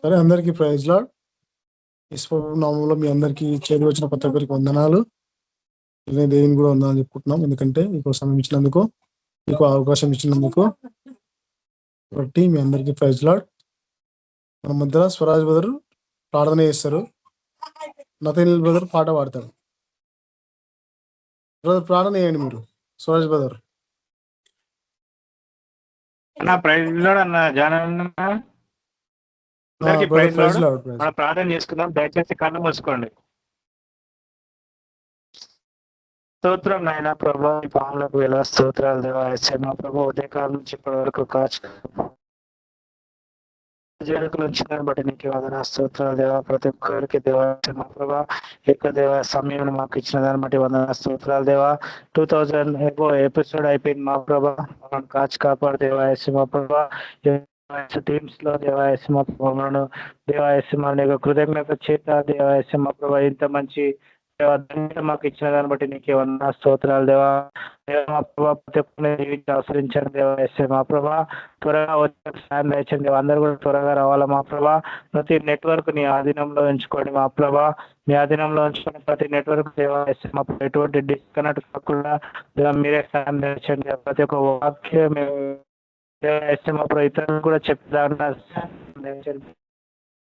సరే, అందరికీ praise lord. యేసు నామంలో మీ అందరికీ చేరి వచ్చిన ప్రతి ఒక్కరికి వందనాలు. నేను దేవుని కూడా వందనాలు చెప్పుకుంటున్నాం, ఎందుకంటే మీకు సమయం ఇచ్చినందుకు, మీకు అవకాశం ఇచ్చినందుకు. కాబట్టి మీ అందరికీ ప్రైజ్ లార్డ్. మన మధ్య స్వరాజ్ బ్రదర్ ప్రార్థన చేస్తారు, నతనీల్ బ్రదర్ పాట పాడతారు. బ్రదర్ ప్రార్థన చేయండి మీరు, స్వరాజ్ బ్రదర్. అన్న ప్రైజ్ లార్డ్ అన్న జాన్ ప్రైజ్ లార్డ్. మనం ప్రార్థన చేసుకుందాం. దయచేసి కళ్ళు మూసుకోండి. స్తోత్రం నాయన ప్రభా, ఈ పాములకు ఎలా స్తోత్రాలు దేవా. మా ప్రభా ఉదయకాలం నుంచి ఇప్పటి వరకు జనకులు ఉంచిన బట్టి నీకు వందన స్తోత్రాలు దేవా. ప్రతి ఒక్కరికి దేవా మా ప్రభా ఎక్కువ దేవ సమయం మాకు ఇచ్చిన దాన్ని బట్టి వందన స్తోత్రాలు దేవా. 2000 ఎపిసోడ్ అయిపోయింది మా ప్రభా, మనం కాపాడు దేవా. మా ప్రభా టీమ్స్ లో దేవాయస్మ ప్రభావం దేవాయస్మ కృతజ్ఞత చేత దేవాయస్మ ప్రభా ఇంత మంచి మాకు ఇచ్చిన దాన్ని బట్టి నీకు ఏమన్నా స్తోత్రాలు దేవా. మా ప్రభా ప్రతి ఒక్కరిని ఆశ్రయించండి దేవాయస్మ మా ప్రభా. త్వరగా వచ్చే సాయం దయచండి దేవా. అందరూ కూడా త్వరగా రావాలా మా ప్రభా. ప్రతి నెట్వర్క్ నీ ఆధీనంలో ఉంచుకోండి మా ప్రభా. మీ ఆధీనంలో ఉంచుకొని ప్రతి నెట్వర్క్ దేవాయస్మ ఎటువంటి డిస్కనెక్ట్ కాకుండా మీరే సాయం దయచండి. ప్రతి ఒక్క వాక్యం ఇతరులు కూడా చెప్తాను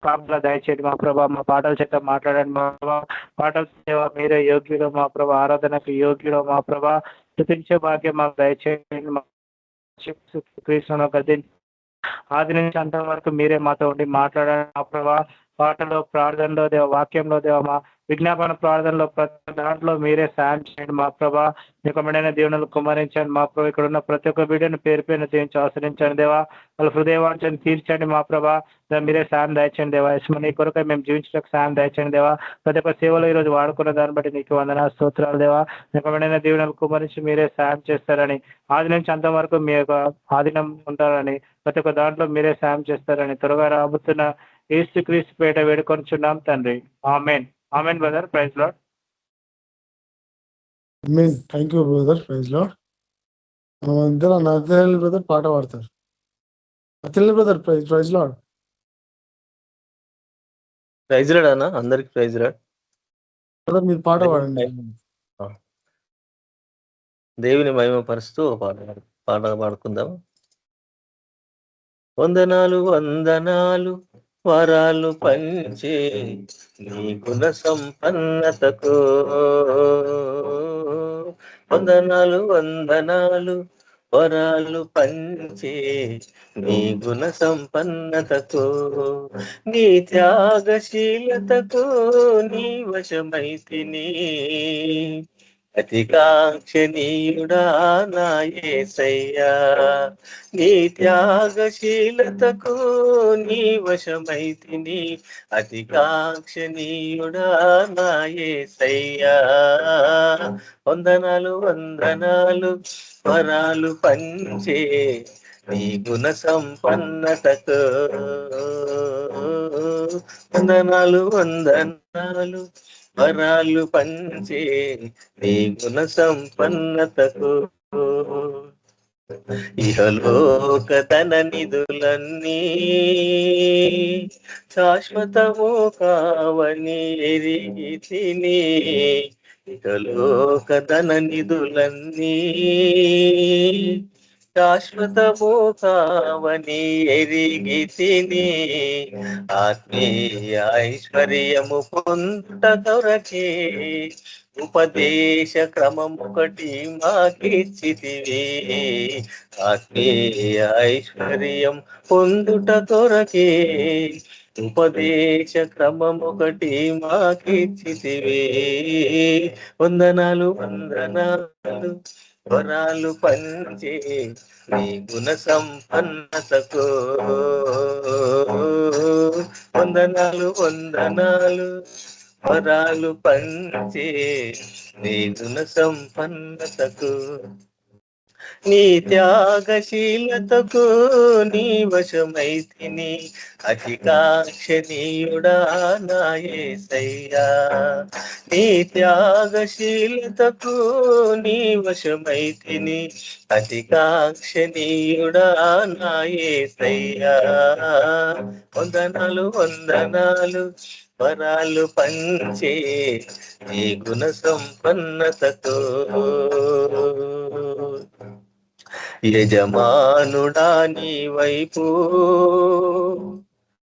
పాపలా దయచేయండి మా ప్రభా. మా పాటల చేత మాట్లాడండి మా ప్రభా. పాటల సేవ మీరే యోగ్యుడు మా ప్రభా, ఆరాధనకు యోగ్యుడు మా ప్రభా. చూపించే భాగ్యం మాకు దయచేయండి. ఆది నుంచి అంత వరకు మీరే మాతో ఉండి మాట్లాడండి మా ప్రభా. పాటలో, ప్రార్థనలో దేవ, వాక్యంలో దేవ, మా విజ్ఞాపన ప్రార్థనలో ప్రతి దాంట్లో మీరే సాయం చేయండి మా ప్రభా. నికమైన దేవునులు కుమరించండి మా ప్రభా. ఇక్కడ ఉన్న ప్రతి ఒక్క వీడియోని పేరు పేరున తీర్చి ఆశ్రయించండి దేవా. వాళ్ళ హృదయవాంఛను తీర్చండి మా ప్రభా. మీరే సాయం దయచండి దేవా. నీ కొరకు మేము జీవించడానికి సాయం దయచండి దేవా. ప్రతి ఒక్క సేవలో ఈరోజు వాడుకున్న దాన్ని బట్టి నీకు వందనా స్తోత్రాలు దేవా. నికమైన దేవునులు కుమరించి మీరే సాయం చేస్తారని, ఆది నుంచి అంత వరకు మీ యొక్క ఆధీనం ఉంటారని, ప్రతి ఒక్క దాంట్లో మీరే సాయం చేస్తారని త్వరగా రాబోతున్న యేసుక్రీస్తు పేట వేడుకొనిచున్నాం తండ్రి. ఆమేన్. ఆమేన్ బ్రదర్. Praise lord. ఆమేన్. Thank you brother. Praise lord. మన ఇద్దరు నతనీల్ బ్రదర్ పాట పాడతారు. Nathaniel brother praise lord. Praise lord అన్న, అందరికి ప్రైజ్ లార్డ్. బ్రదర్ మీరు పాట పాడండి. దేవుని మహిమ పరుస్తూ పాట పాడుకుందాం. వందనాలు వందనాలు వరాలు పంచే నీ గుణ సంపన్నతకు, వందనాలు వందనాలు వరాలు పంచే నీ గుణ సంపన్నతకు, నీ త్యాగశీలతకు నీ వశమైతిని, అతికాంక్షణీయుడా నా యేసయ్యా. నీ త్యాగశీలతకు నీ వశమైతిని, అతికాంక్షణీయుడా నా యేసయ్యా. వందనాలు వందనాలు వరాలు పంచే నీ గుణ సంపన్నతకు, వందనాలు వందనాలు వరాలు పంచే నీ గుణ సంపన్నతకు. ఇహలోక ధన నిధులన్నీ శాశ్వతము కావని ఎరిగి తిని, ఇహలోక ధన నిధులన్నీ శాశ్వతము కావని ఎరిగి తిని, ఆత్మీయ ఐశ్వర్యము పొందుట కొరకే ఉపదేశ క్రమమొకటి మాకిచ్చితివి, ఆత్మీయ ఐశ్వర్యం పొందుట కొరకే ఉపదేశ క్రమమొకటి మాకిచ్చితివి. వందనాలు వందనాలు వరాలు పంచే నీ గుణ సంపన్నతకు, వందనాలు వందనాలు వరాలు పంచే నీ గుణ సంపన్నతకు. నీ త్యాగశీలతకు నీ వశమైతిని, అతికాక్షణీయుడా నా యేసయ్యా. నీ త్యాగశీలతకు నీ వశమైతిని, అతికాక్షణీయుడా నా యేసయ్యా. వందనాలు వందనాలు వరాలు పంచే నీ గుణ సంపన్నతతో, యజమానుడా నీ వైపు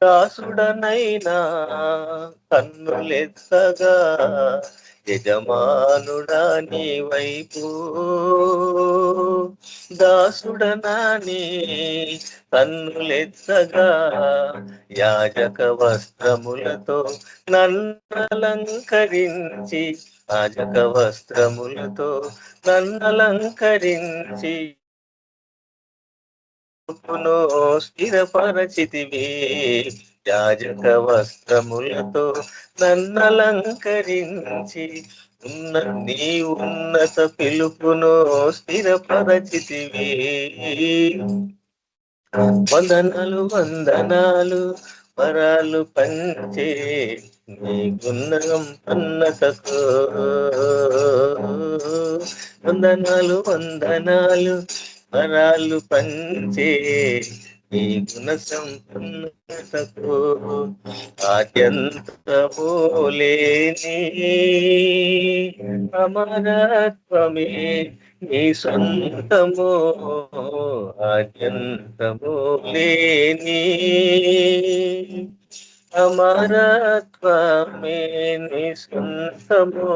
దాసుడనైనా కన్నులెత్తగా, యజమానుడా నీ వైపు దాసుడనాని కన్నులెత్తగా, యాజక వస్త్రములతో నన్నలంకరించి, యాజక వస్త్రములతో నన్నలంకరించి స్థిరపరచితివి, యాజక వస్త్రములతో నన్నలంకరించి నీ ఉన్నత పిలుపును స్థిరపరచితివి. వందనాలు వందనాలు వరాలు పంచే నీ గుణం అన్నతకు, వందనాలు వందనాలు వరాలు పంచే నీ గుణ సంపన్నతకు, ఆద్యంతమోలేని అమరత్వమే నీ సొంతము, ఆద్యంతమోలేని అమరత్వమే నీ సొంతము,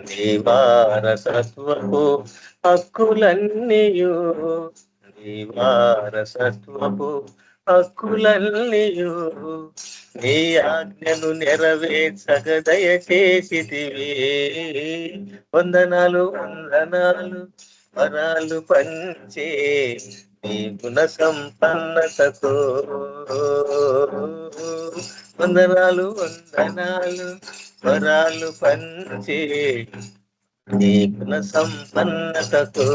నీ వారసత్వపు హక్కులన్నీయు, నీ వారసత్వపు హక్కులన్నీయు నీ ఆజ్ఞను నెరవేర్చగ దయచేసితివి. వందనాలు వందనాలు వరాలు పంచే నీ గుణ సంపన్నతతో, వందనాలు వందనాలు వరాలు పంచే నీ గుణ సంపన్నతతో,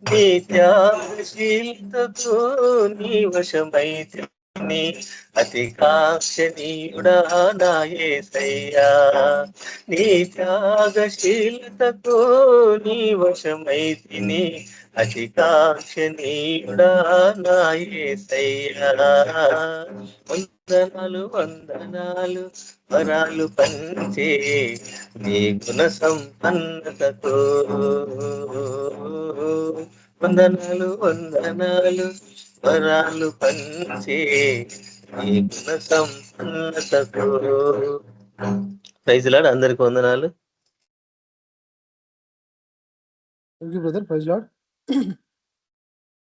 నీ త్యాగశీలతతో నీ వశమైతిని, అతికాక్షణీయుడా నా యేసయ్యా. నీ త్యాగశీలతతో నీ వశమైతిని, అతికాక్షణీయుడా నా యేసయ్యా. వందనాలు వందనాలు వరాలు పంచే నీ గుణ సంపన్నతతో, వందనాలు వందనాలు వరాలు పంచే నీ గుణ సంపన్నతతో. ప్రైజ్ లార్డ్, అందరికి వందనాలు. Brother praise lord.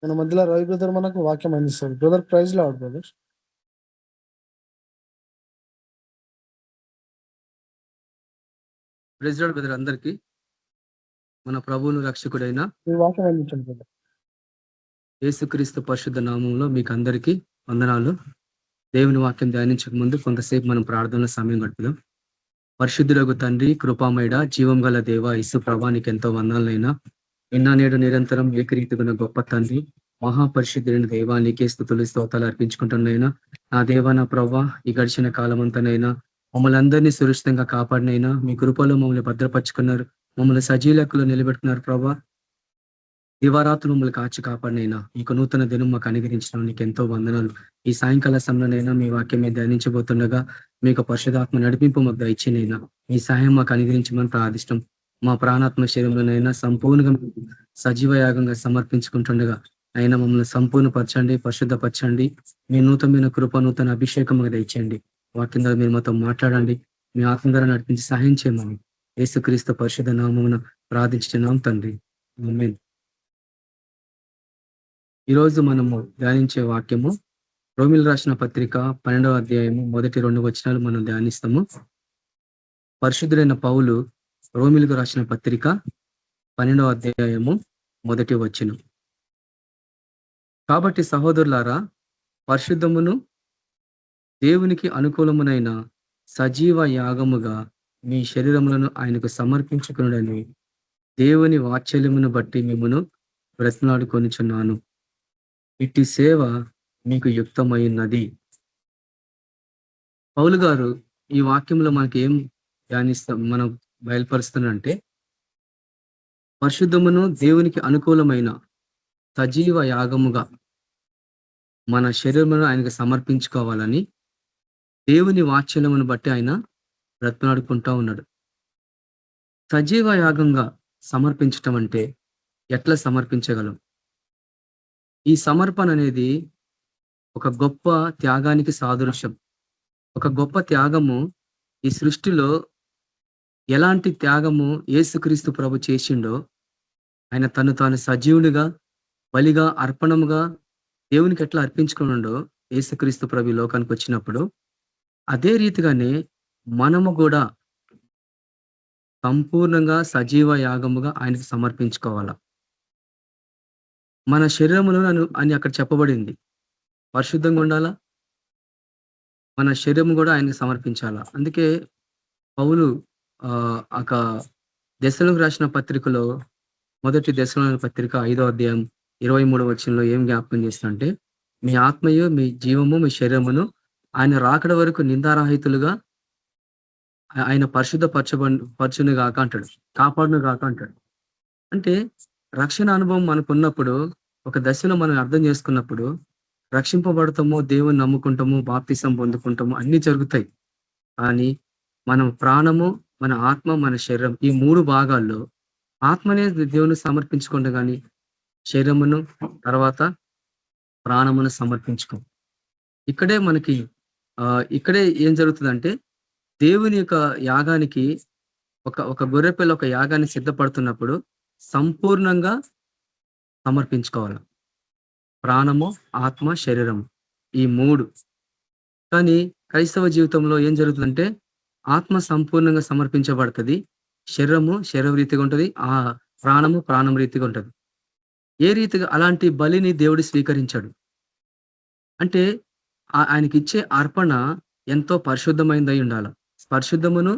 మన మధ్యలో రవి బ్రదర్ మనకు వాక్యం అందిస్తారు. Brother praise lord brother. Praise lord brother, అందరికీ మన ప్రభువును రక్షకుడైన వాక్యం అందించండి బ్రదర్. యేసుక్రీస్తు పరిశుద్ధ నామంలో మీకు అందరికీ వందనాలు. దేవుని వాక్యం ధ్యానించక ముందు కొంతసేపు మనం ప్రార్థనలో సమయం గడుపుదాం. పరిశుద్ధులకు తండ్రి, కృపామయుడ, జీవం గల దేవ యేసు ప్రభానికి ఎంతో వందనాలైనా, నిన్న నేడు నిరంతరం ఏకరీతిగా గొప్ప తండ్రి, మహాపరిశుద్ధులైన దేవా నీకే స్తుతులు స్తోత్రాలు అర్పించుకుంటున్నైనా. నా దేవా నా ప్రభా, ఈ గడిచిన కాలం అంతానైనా మమ్మల్ని అందరినీ సురక్షితంగా కాపాడినైనా, మీ కృపలో మమ్మల్ని భద్రపరుచుకున్నారు, మమ్మల్ని సజీలకులు నిలబెట్టుకున్నారు ప్రభా. దివారాత్రులు మమ్మల్ని కాచి కాపాడినైనా, ఈ నూతన దినం మాకు అనుగ్రహించడం నీకు ఎంతో వందనాలు. ఈ సాయంకాల సమయంలోనైనా మీ వాక్యమే ధ్యానించబోతుండగా మీకు పరిశుధాత్మ నడిపింపు మాకు దయచేనైనా, మీ సహాయం మాకు అనుగ్రహించమని ప్రార్థిష్టం. మా ప్రాణాత్మ శరీరంలోనైనా సంపూర్ణంగా సజీవ యాగంగా సమర్పించుకుంటుండగా అయినా మమ్మల్ని సంపూర్ణపరచండి, పరిశుద్ధపరచండి. మీ నూతనమైన కృప, నూతన అభిషేకం మాకు దయచేయండి. వాక్యం ద్వారా మీరు మాతో మాట్లాడండి, మీ ఆత్మ ద్వారా నడిపించి సహాయం చేయమని యేసుక్రీస్తు పరిశుద్ధ నామమున ప్రార్థించుచున్నాం తండ్రి, ఆమేన్. ఈరోజు మనము ధ్యానించే వాక్యము రోమిలు రాసిన పత్రిక 12వ అధ్యాయము మొదటి 2 వచనాలు మనం ధ్యానిస్తాము. పరిశుద్ధులైన పౌలు రోమిలకు రాసిన పత్రిక 12వ అధ్యాయము మొదటి వచనం. కాబట్టి సహోదరులారా, పరిశుద్ధమును దేవునికి అనుకూలమునైన సజీవ యాగముగా మీ శరీరములను ఆయనకు సమర్పించుకునుడని దేవుని వాత్సల్యమును బట్టి మిమ్మును బ్రతిమలాడుకొనిచున్నాను. ఇట్టి సేవ మీకు యుక్తమైనది. పౌలు గారు ఈ వాక్యంలో మనకి ఏం మనం బయలుపరుస్తున్నారంటే, పరిశుద్ధమును దేవునికి అనుకూలమైన సజీవ యాగముగా మన శరీరమును ఆయనకు సమర్పించుకోవాలని దేవుని వాత్సల్యమును బట్టి ఆయన బ్రతిమలాడుకుంటా ఉన్నాడు. సజీవ యాగంగా సమర్పించటం అంటే ఎట్లా సమర్పించగలం? ఈ సమర్పణ అనేది ఒక గొప్ప త్యాగానికి సాదృశ్యం. ఒక గొప్ప త్యాగము ఈ సృష్టిలో ఎలాంటి త్యాగము యేసుక్రీస్తు ప్రభు చేసిండో, ఆయన తను తాను సజీవునిగా, బలిగా, అర్పణముగా దేవునికి ఎట్లా అర్పించుకున్నాడో యేసుక్రీస్తు ప్రభు ఈ లోకానికి వచ్చినప్పుడు, అదే రీతిగానే మనము కూడా సంపూర్ణంగా సజీవ యాగముగా ఆయనకు సమర్పించుకోవాలా. మన శరీరమును అని అక్కడ చెప్పబడింది. పరిశుద్ధంగా ఉండాలా, మన శరీరం కూడా ఆయనకు సమర్పించాలా. అందుకే పౌలు ఒక దెస్సలోనికి రాసిన పత్రికలో, మొదటి దెస్సలోని పత్రిక 5వ అధ్యాయం 23వ వచనంలో ఏం జ్ఞాపకం చేస్తుందంటే, మీ ఆత్మయు, మీ జీవము, మీ శరీరమును ఆయన రాకడ వరకు నిందారహితులుగా ఆయన పరచును గాక అంటాడు, కాపాడును గాక అంటాడు. అంటే రక్షణ అనుభవం మనకున్నప్పుడు, ఒక దశలో మనం అర్థం చేసుకున్నప్పుడు రక్షింపబడతాము, దేవుని నమ్ముకుంటాము, బాప్తిసం పొందుకుంటాము, అన్ని జరుగుతాయి. కానీ మనం ప్రాణము, మన ఆత్మ, మన శరీరం, ఈ 3 భాగాల్లో ఆత్మనే దేవుని సమర్పించుకుంటే గాని శరీరమును, తర్వాత ప్రాణమును సమర్పించుకో. ఇక్కడే మనకి ఇక్కడే ఏం జరుగుతుందంటే, దేవుని యొక్క యాగానికి ఒక గొర్రెపిల్ల ఒక యాగాన్ని సిద్ధపడుతున్నప్పుడు సంపూర్ణంగా సమర్పించుకోవాలి. ప్రాణము, ఆత్మ, శరీరము, ఈ 3. కానీ క్రైస్తవ జీవితంలో ఏం జరుగుతుందంటే, ఆత్మ సంపూర్ణంగా సమర్పించబడుతుంది, శరీరము శరీర రీతిగా ఉంటుంది, ఆ ప్రాణము ప్రాణం రీతిగా ఉంటుంది. ఏ రీతిగా? అలాంటి బలిని దేవుడు స్వీకరించాడు. అంటే ఆయనకి ఇచ్చే అర్పణ ఎంతో పరిశుద్ధమైందై ఉండాలి. పరిశుద్ధమును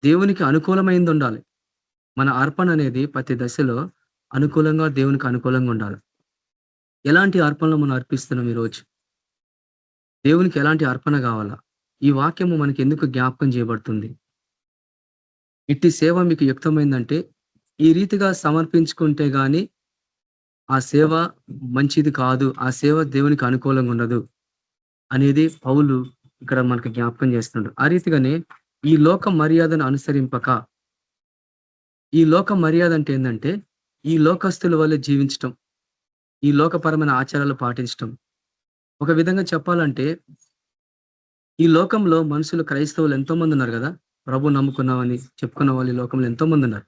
దేవునికి అనుకూలమైంది ఉండాలి. మన అర్పణ అనేది ప్రతి దశలో అనుకూలంగా, దేవునికి అనుకూలంగా ఉండాలి. ఎలాంటి అర్పణలు మనం అర్పిస్తున్నాం ఈరోజు? దేవునికి ఎలాంటి అర్పణ కావాలా? ఈ వాక్యము మనకి ఎందుకు జ్ఞాపకం చేయబడుతుంది? ఇట్టి సేవ మీకు యుక్తమైందంటే, ఈ రీతిగా సమర్పించుకుంటే గాని ఆ సేవ మంచిది కాదు, ఆ సేవ దేవునికి అనుకూలంగా ఉండదు అనేది పౌలు ఇక్కడ మనకు జ్ఞాపకం చేస్తున్నాడు. ఆ రీతిగానే ఈ లోక మర్యాదను అనుసరింపక, ఈ లోక మర్యాద అంటే ఏంటంటే, ఈ లోకస్తుల వల్ల జీవించటం, ఈ లోకపరమైన ఆచారాలు పాటించటం. ఒక విధంగా చెప్పాలంటే, ఈ లోకంలో మనుషులు, క్రైస్తవులు ఎంతో మంది ఉన్నారు కదా, ప్రభు నమ్ముకున్నామని చెప్పుకున్న వాళ్ళు ఈ లోకంలో ఎంతో మంది ఉన్నారు.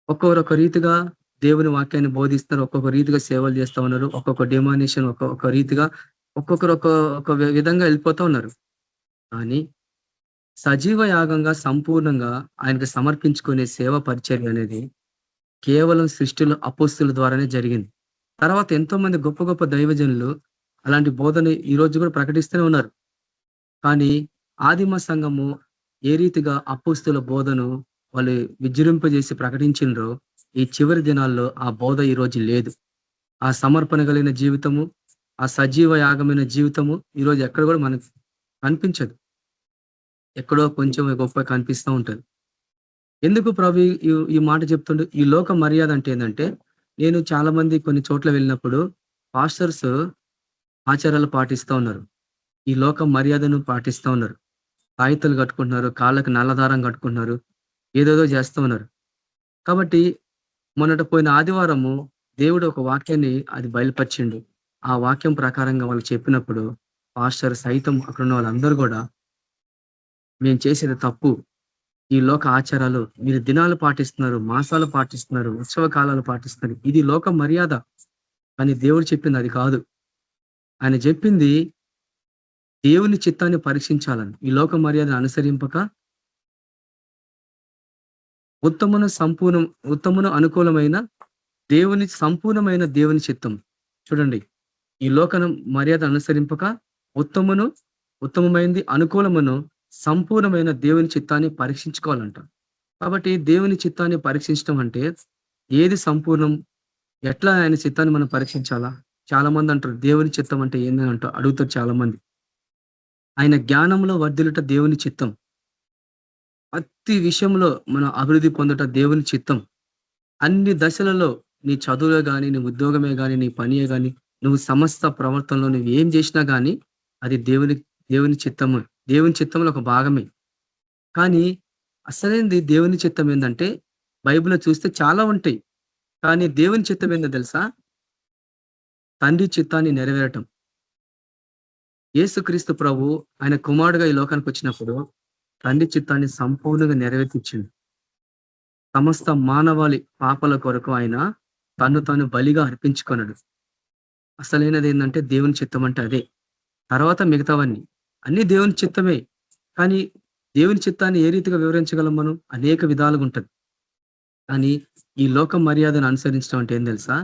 ఒక్కొక్క రీతిగా దేవుని వాక్యాన్ని బోధిస్తున్నారు, ఒక్కొక్క రీతిగా సేవలు చేస్తూ ఉన్నారు, ఒక్కొక్క డిమానేషన్, ఒక్కొక్క రీతిగా ఒక్కొక్కరు ఒక విధంగా వెళ్ళిపోతూ ఉన్నారు. కానీ సజీవ యాగంగా సంపూర్ణంగా ఆయనకు సమర్పించుకునే సేవ పరిచర్య అనేది కేవలం సృష్టిలో అపోస్తుల ద్వారానే జరిగింది. తర్వాత ఎంతో మంది గొప్ప గొప్ప దైవజనులు అలాంటి బోధన ఈ రోజు కూడా ప్రకటిస్తూనే ఉన్నారు. కానీ ఆదిమ సంఘము ఏ రీతిగా అపోస్తుల బోధను వాళ్ళు విజృంపజేసి ప్రకటించిండ్రో, ఈ చివరి దినాల్లో ఆ బోధ ఈ రోజు లేదు. ఆ సమర్పణ కలిగిన జీవితము, ఆ సజీవ యాగమైన జీవితము ఈరోజు ఎక్కడ కూడా మనకు కనిపించదు. ఎక్కడో కొంచెం గొప్ప కనిపిస్తూ ఉంటది. ఎందుకు ప్రభు ఈ మాట చెప్తుండు? ఈ లోక మర్యాద అంటే ఏంటంటే, నేను చాలా మంది కొన్ని చోట్ల వెళ్ళినప్పుడు పాస్టర్స్ ఆచారాలు పాటిస్తూ ఉన్నారు, ఈ లోక మర్యాదను పాటిస్తూ ఉన్నారు. తాయితలు కట్టుకుంటున్నారు, కాళ్ళకు నల్లదారం కట్టుకుంటున్నారు, ఏదేదో చేస్తూ ఉన్నారు. కాబట్టి మొన్నట పోయిన ఆదివారము దేవుడు ఒక వాక్యాన్ని అది బయలుపరిచిండు. ఆ వాక్యం ప్రకారంగా వాళ్ళు చెప్పినప్పుడు పాస్టర్ సైతం అక్కడ ఉన్న వాళ్ళందరూ కూడా, మేము చేసేది తప్పు, ఈ లోక ఆచారాలు మీరు దినాలు పాటిస్తున్నారు, మాసాలు పాటిస్తున్నారు, ఉత్సవ కాలాలు పాటిస్తున్నారు, ఇది లోక మర్యాద. కానీ దేవుడు చెప్పింది అది కాదు. ఆయన చెప్పింది దేవుని చిత్తాన్ని పరీక్షించాలని. ఈ లోక మర్యాదను అనుసరింపక ఉత్తమును అనుకూలమైన సంపూర్ణమైన దేవుని చిత్తం. చూడండి, ఈ లోక మర్యాద అనుసరింపక ఉత్తమమైంది, అనుకూలమును సంపూర్ణమైన దేవుని చిత్తాన్ని పరీక్షించుకోవాలంట. కాబట్టి దేవుని చిత్తాన్ని పరీక్షించడం అంటే ఏది సంపూర్ణం, ఎట్లా ఆయన చిత్తాన్ని మనం పరీక్షించాలా? చాలా మంది అంటారు దేవుని చిత్తం అంటే ఏందని అడుగుతారు చాలా మంది. ఆయన జ్ఞానంలో వర్ధిల్లుట దేవుని చిత్తం. ప్రతి విషయంలో మనం అభివృద్ధి పొందుట దేవుని చిత్తం. అన్ని దశలలో నీ చదువులో గాని, నీ ఉద్యోగమే గాని, నీ పనియే గాని, నువ్వు సమస్త ప్రవర్తనలో నువ్వు ఏం చేసినా గాని అది దేవుని చిత్తము. దేవుని చిత్తంలో ఒక భాగమే. కానీ అసలైనది దేవుని చిత్తం ఏందంటే బైబిల్‌లో చూస్తే చాలా ఉంటాయి. కానీ దేవుని చిత్తం ఏందో తెలుసా? తండ్రి చిత్తాన్ని నెరవేరటం. యేసుక్రీస్తు ప్రభు ఆయన కుమారుడుగా ఈ లోకానికి వచ్చినప్పుడు తండ్రి చిత్తాన్ని సంపూర్ణంగా నెరవేర్తించిండు. సమస్త మానవాళి పాపల కొరకు ఆయన తన్ను తాను బలిగా అర్పించుకున్నాడు. అసలైనది ఏంటంటే దేవుని చిత్తం అంటే అదే. తర్వాత మిగతావన్నీ అన్ని దేవుని చిత్తమే. కానీ దేవుని చిత్తాన్ని ఏ రీతిగా వివరించగలం మనం? అనేక విధాలుగా ఉంటది. కానీ ఈ లోక మర్యాదను అనుసరించడం అంటే ఏం తెలుసా?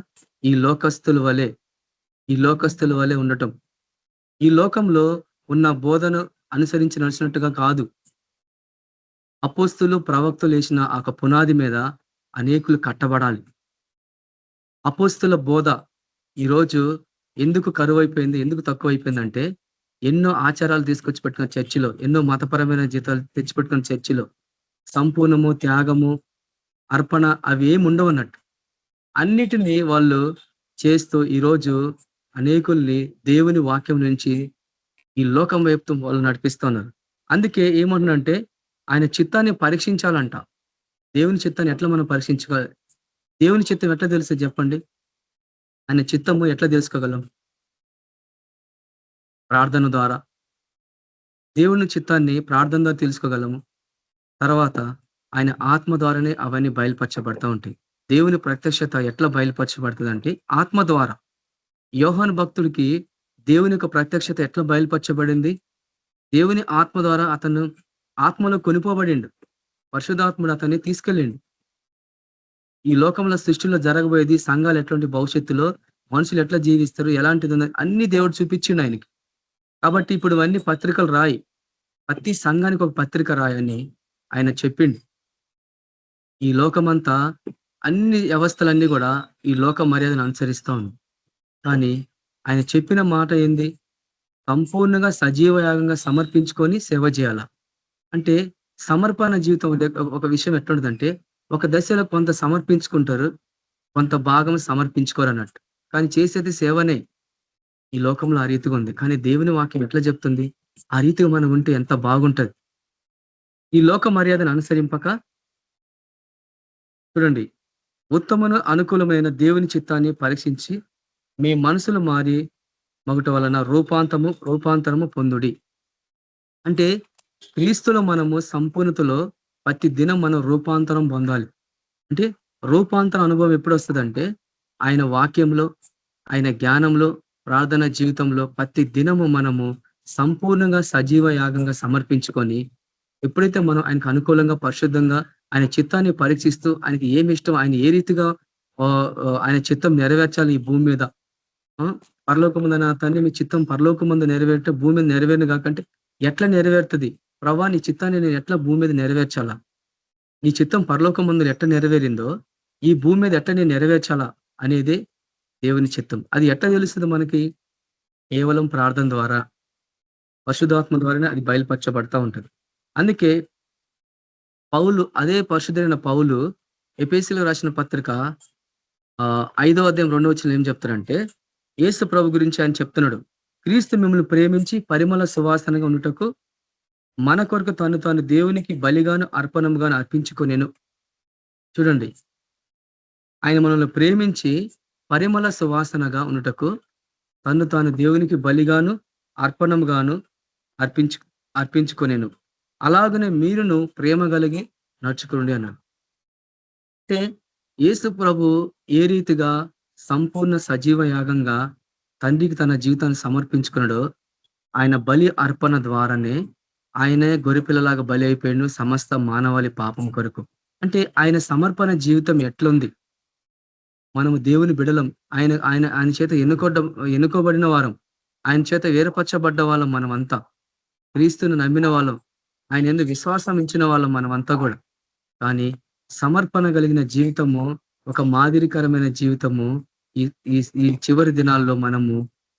ఈ లోకస్తుల వలె ఉండటం. ఈ లోకంలో ఉన్న బోధను అనుసరించి నడిచినట్టుగా కాదు. అపోస్తులు ప్రవక్తలు వేసిన ఆ పునాది మీద అనేకులు కట్టబడాలి. అపోస్తుల బోధ ఈరోజు ఎందుకు కరువైపోయింది, ఎందుకు తక్కువైపోయిందంటే ఎన్నో ఆచారాలు తీసుకొచ్చి పెట్టుకున్న చర్చిలో, ఎన్నో మతపరమైన జీతాలు తెచ్చిపెట్టుకున్న చర్చిలో సంపూర్ణము, త్యాగము, అర్పణ అవి ఏమి ఉండవన్నట్టు. అన్నిటినీ వాళ్ళు చేస్తూ ఈరోజు అనేకుల్ని దేవుని వాక్యం నుంచి ఈ లోకం వైపు వాళ్ళు నడిపిస్తున్నారు. అందుకే ఏమంటున్నంటే ఆయన చిత్తాన్ని పరీక్షించాలంట. దేవుని చిత్తాన్ని ఎట్లా మనం పరీక్షించుకోవాలి? దేవుని చిత్తం ఎట్లా తెలుస్తుంది చెప్పండి? ఆయన చిత్తము ఎట్లా తెలుసుకోగలం? ప్రార్థన ద్వారా. దేవుని చిత్తాన్ని ప్రార్థన ద్వారా తెలుసుకోగలము. తర్వాత ఆయన ఆత్మ ద్వారానే అవన్నీ బయలుపరచబడతా ఉంటాయి. దేవుని ప్రత్యక్షత ఎట్లా బయలుపరచబడుతుంది అంటే ఆత్మ ద్వారా. యోహాను భక్తుడికి దేవుని యొక్క ప్రత్యక్షత ఎట్లా బయలుపరచబడింది? దేవుని ఆత్మ ద్వారా అతను ఆత్మలో కొనిపోబడిండు. పరిశుద్ధాత్ముడు అతన్ని తీసుకెళ్ళిండు. ఈ లోకంలో సృష్టిలో జరగబోయేది, సంఘాలు ఎట్లాంటి భవిష్యత్తులో మనుషులు ఎట్లా జీవిస్తారు, ఎలాంటిది అన్ని దేవుడు చూపించిండు ఆయనకి. కాబట్టి ఇప్పుడు ఇవన్నీ పత్రికలు రాయి, ప్రతి సంఘానికి ఒక పత్రిక రాయని ఆయన చెప్పిండు. ఈ లోకమంతా అన్ని వ్యవస్థలన్నీ కూడా ఈ లోక మర్యాదను అనుసరిస్తా ఉంది. కానీ ఆయన చెప్పిన మాట ఏంది? సంపూర్ణంగా సజీవ యాగంగా సమర్పించుకొని సేవ చేయాల. అంటే సమర్పణ జీవితం ఒక విషయం ఎట్లుంటదంటే ఒక దశలో కొంత సమర్పించుకుంటారు, కొంత భాగం సమర్పించుకోరు అన్నట్టు. కానీ చేసేది సేవనే. ఈ లోకంలో ఆ రీతిగా ఉంది. కానీ దేవుని వాక్యం ఎట్లా చెప్తుంది? ఆ రీతిగా మనం ఉంటే ఎంత బాగుంటది. ఈ లోక మర్యాదను అనుసరింపక చూడండి, ఉత్తమను అనుకూలమైన దేవుని చిత్తాన్ని పరీక్షించి మీ మనసులు మారి మగుట వలన రూపాంతరము పొందుడి. అంటే క్రీస్తులో మనము సంపూర్ణతలో ప్రతి దినం మనం రూపాంతరం పొందాలి. అంటే రూపాంతర అనుభవం ఎప్పుడు వస్తుందంటే ఆయన వాక్యంలో, ఆయన జ్ఞానంలో, ప్రార్థన జీవితంలో ప్రతి దినము మనము సంపూర్ణంగా సజీవ యాగంగా సమర్పించుకొని ఎప్పుడైతే మనం ఆయనకు అనుకూలంగా, పరిశుద్ధంగా ఆయన చిత్తాన్ని పరీక్షిస్తూ ఆయనకి ఏమి ఇష్టం, ఆయన ఏ రీతిగా ఆయన చిత్తం నెరవేర్చాలి ఈ భూమి మీద. పరలోకముందు నా తండ్రి మీ చిత్తం పరలోకముందు నెరవేరితే భూమి మీద నెరవేరును కాకంటే ఎట్లా నెరవేరుతుంది? ప్రభా నీ చిత్తాన్ని నేను ఎట్లా భూమి మీద నెరవేర్చాలా? నీ చిత్తం పరలోకముందు ఎట్లా నెరవేరిందో ఈ భూమి మీద ఎట్లా నేను నెరవేర్చాలా అనేది దేవుని చిత్తం. అది ఎట్లా తెలుస్తుంది మనకి? కేవలం ప్రార్థన ద్వారా, పరిశుద్ధాత్మ ద్వారానే అది బయలుపరచబడతా ఉంటది. అందుకే అదే పరిశుద్ధుడైన పౌలు ఎఫెసీయులకు రాసిన పత్రిక 5వ అధ్యాయం 2వ వచనంలో ఏం చెప్తారంటే యేసు ప్రభు గురించి ఆయన చెప్తున్నాడు. క్రీస్తు మిమ్మల్ని ప్రేమించి పరిమళ సువాసనగా ఉండుటకు మన కొరకు తాను దేవునికి బలిగాను అర్పణముగాను అర్పించుకొనెను. చూడండి, ఆయన మనల్ని ప్రేమించి పరిమళ సువాసనగా ఉండుటకు తాను దేవునికి బలిగాను అర్పణముగాను అర్పించుకొనెను. అలాగనే మీరును ప్రేమ కలిగి నడుచుకోండి అన్నాడు. అంటే యేసు ప్రభు ఏ రీతిగా సంపూర్ణ సజీవ యాగంగా తండ్రికి తన జీవితాన్ని సమర్పించుకున్నాడో ఆయన బలి అర్పణ ద్వారానే ఆయనే గొర్రెపిల్లలాగా బలి అయిపోయాడు సమస్త మానవాళి పాపం కొరకు. అంటే ఆయన సమర్పణ జీవితం ఎట్లుంది? మనము దేవుని బిడలం. ఆయన చేత ఎన్నుకోబడిన వారం, ఆయన చేత వేరుపరచబడ్డ వాళ్ళం మనమంతా. క్రీస్తును నమ్మిన వాళ్ళం, ఆయన ఎందుకు విశ్వాసం ఇచ్చిన వాళ్ళం మనమంతా కూడా. కానీ సమర్పణ కలిగిన జీవితము ఒక మాదిరికరమైన జీవితము ఈ ఈ ఈ చివరి దినాల్లో మనము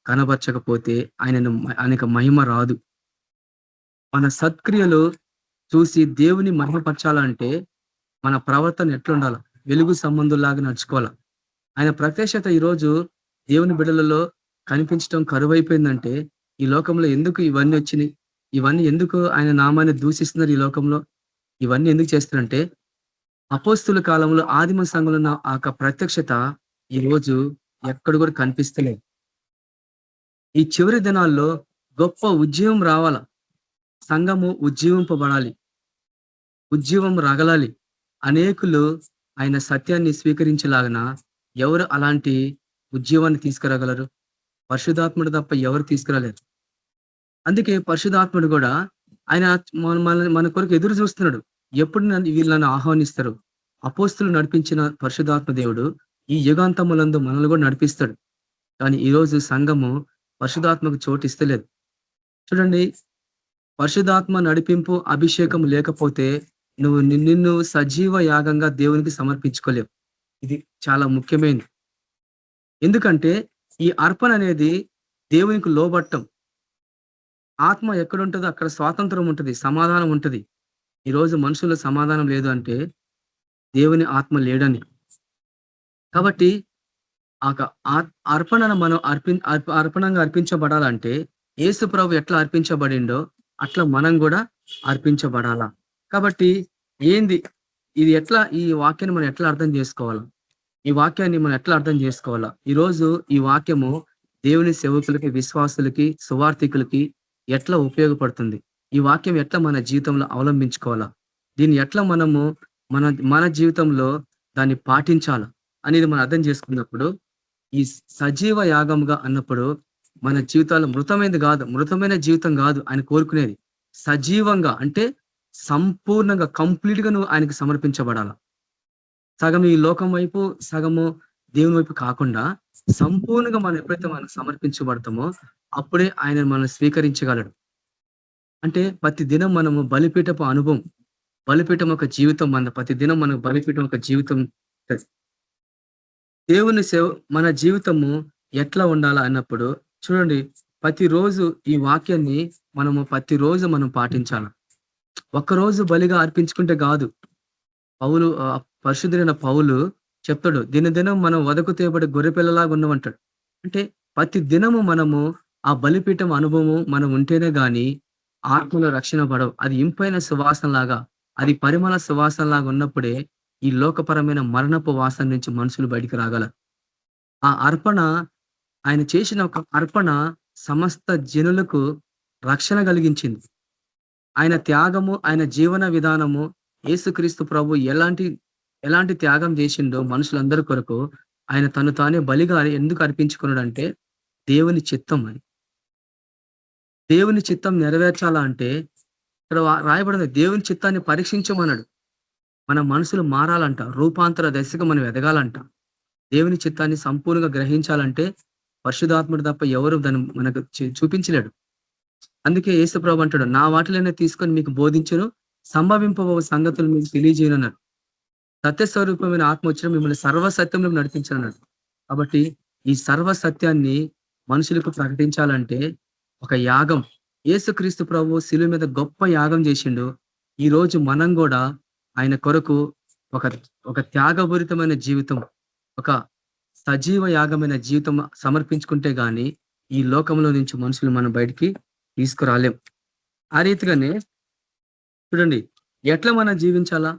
కనబరచకపోతే ఆయనకు మహిమ రాదు. మన సత్క్రియలు చూసి దేవుని మహిమపరచాలంటే మన ప్రవర్తన ఎట్లుండాల? వెలుగు సంబంధుల్లాగా నడుచుకోవాలా. ఆయన ప్రత్యక్షత ఈరోజు దేవుని బిడ్డలలో కనిపించడం కరువైపోయిందంటే ఈ లోకంలో ఎందుకు ఇవన్నీ వచ్చినాయి? ఇవన్నీ ఎందుకు ఆయన నామాన్ని దూషిస్తున్నారు ఈ లోకంలో? ఇవన్నీ ఎందుకు చేస్తున్నారంటే అపోస్తుల కాలంలో ఆదిమ సంఘంలో ఉన్న ఆ యొక్క ప్రత్యక్షత ఈ రోజు ఎక్కడ కూడా కనిపిస్తలేదు. ఈ చివరి దినాల్లో గొప్ప ఉజ్జీవం రావాల. సంఘము ఉజ్జీవింపబడాలి, ఉజ్జీవం రగలాలి. అనేకులు ఆయన సత్యాన్ని స్వీకరించేలాగన ఎవరు అలాంటి ఉజ్జీవాన్ని తీసుకురాగలరు? పరిశుద్ధాత్ముడు తప్ప ఎవరు తీసుకురాలేరు. అందుకే పరిశుద్ధాత్ముడు కూడా ఆయన మన కొరకు ఎదురు చూస్తున్నాడు. ఎప్పుడు వీళ్ళని ఆహ్వానిస్తారు? అపోస్తులు నడిపించిన పరిశుద్ధాత్మ దేవుడు ఈ యుగాంతములందు మనల్ని కూడా నడిపిస్తాడు. కానీ ఈరోజు సంఘము పరిశుద్ధాత్మకు చోటు ఇస్తలేదు. చూడండి, పరిశుద్ధాత్మ నడిపింపు అభిషేకం లేకపోతే నువ్వు నిన్ను సజీవ యాగంగా దేవునికి సమర్పించుకోలేవు. ఇది చాలా ముఖ్యమైనది. ఎందుకంటే ఈ అర్పణ అనేది దేవునికి లోబట్టం. ఆత్మ ఎక్కడుంటుందో అక్కడ స్వాతంత్రం ఉంటుంది, సమాధానం ఉంటుంది. ఈరోజు మనుషుల సమాధానం లేదు అంటే దేవుని ఆత్మ లేడని. కాబట్టి అర్పణను మనం అర్పణంగా అర్పించబడాలంటే యేసు ప్రభు ఎట్లా అర్పించబడిండో అట్లా మనం కూడా అర్పించబడాలా. కాబట్టి ఏంది ఇది? ఎట్లా ఈ వాక్యాన్ని మనం ఎట్లా అర్థం చేసుకోవాలా? ఈ వాక్యాన్ని మనం ఎట్లా అర్థం చేసుకోవాలా? ఈరోజు ఈ వాక్యము దేవుని సేవకులకి, విశ్వాసులకి, సువార్థికులకి ఎట్లా ఉపయోగపడుతుంది? ఈ వాక్యం ఎట్లా మన జీవితంలో అవలంబించుకోవాలా? దీన్ని ఎట్లా మనము మన జీవితంలో దాన్ని పాటించాలా అనేది మనం అర్థం చేసుకున్నప్పుడు, ఈ సజీవ యాగంగా అన్నప్పుడు మన జీవితాలు మృతమైన జీవితం కాదు ఆయన కోరుకునేది. సజీవంగా అంటే సంపూర్ణంగా, కంప్లీట్ గా నువ్వు ఆయనకి సమర్పించబడాల. సగం ఈ లోకం వైపు, సగము దేవుని వైపు కాకుండా సంపూర్ణంగా మనం ఎప్పుడైతే మనం సమర్పించబడతామో అప్పుడే ఆయన మనం స్వీకరించగలడు. అంటే ప్రతి దినం మనము బలిపీఠపు అనుభవం, బలిపీఠం ఒక జీవితం. ప్రతి దినం మనకు బలిపీఠం ఒక జీవితం. దేవుని మన జీవితము ఎట్లా ఉండాలా అన్నప్పుడు చూడండి, ప్రతిరోజు ఈ వాక్యాన్ని ప్రతిరోజు మనం పాటించాలి. ఒక్కరోజు బలిగా అర్పించుకుంటే కాదు. పరిశుద్ధుడైన పౌలు చెప్తాడు, దినదినం మనం వదకు తేబడి గొర్రెపిల్లలాగా ఉన్నామంటాడు. అంటే ప్రతి దినము మనము ఆ బలిపీఠం అనుభవము మనం ఉంటేనే గాని ఆత్మలో రక్షణ పడవు. అది ఇంపైన సువాసన లాగా, అది పరిమళ సువాసన లాగా ఉన్నప్పుడే ఈ లోకపరమైన మరణపు వాసన నుంచి మనుషులు బయటికి రాగల. ఆ అర్పణ, ఆయన చేసిన ఒక అర్పణ సమస్త జనులకు రక్షణ కలిగించింది. ఆయన త్యాగము, ఆయన జీవన విధానము, యేసుక్రీస్తు ప్రభు ఎలాంటి త్యాగం చేసిండో మనుషులందరి కొరకు ఆయన తను తానే బలిగా ఎందుకు అర్పించుకున్నాడంటే దేవుని చిత్తం అని. దేవుని చిత్తం నెరవేర్చాలా అంటే ఇక్కడ రాయబడింది, దేవుని చిత్తాన్ని పరీక్షించమన్నాడు. మన మనసులు మారాలంట, రూపాంతర దశగా మనం ఎదగాలంట. దేవుని చిత్తాన్ని సంపూర్ణంగా గ్రహించాలంటే పరిశుద్ధాత్ముడు తప్ప ఎవరు దాన్ని మనకు చూపించలేడు. అందుకే యేసు ప్రభు అంటాడు, నా వాటిలోనే తీసుకొని మీకు బోధించను, సంభవింపబో సంగతులు మీకు తెలియజేయనన్నాడు. సత్యస్వరూపమైన ఆత్మ వచ్చిన మిమ్మల్ని సర్వసత్యంలో నడిపించనన్నాడు. కాబట్టి ఈ సర్వసత్యాన్ని మనుషులకు ప్రకటించాలంటే ఒక యాగం, యేసుక్రీస్తు ప్రభు శిలువ మీద గొప్ప యాగం చేసిండు. ఈ రోజు మనం కూడా ఆయన కొరకు ఒక త్యాగపూరితమైన జీవితం, ఒక సజీవ యాగమైన జీవితం సమర్పించుకుంటే గాని ఈ లోకంలో నుంచి మనుషులు మనం బయటికి తీసుకురాలేం. ఆ రీతిగానే చూడండి, ఎట్లా మనం జీవించాలా?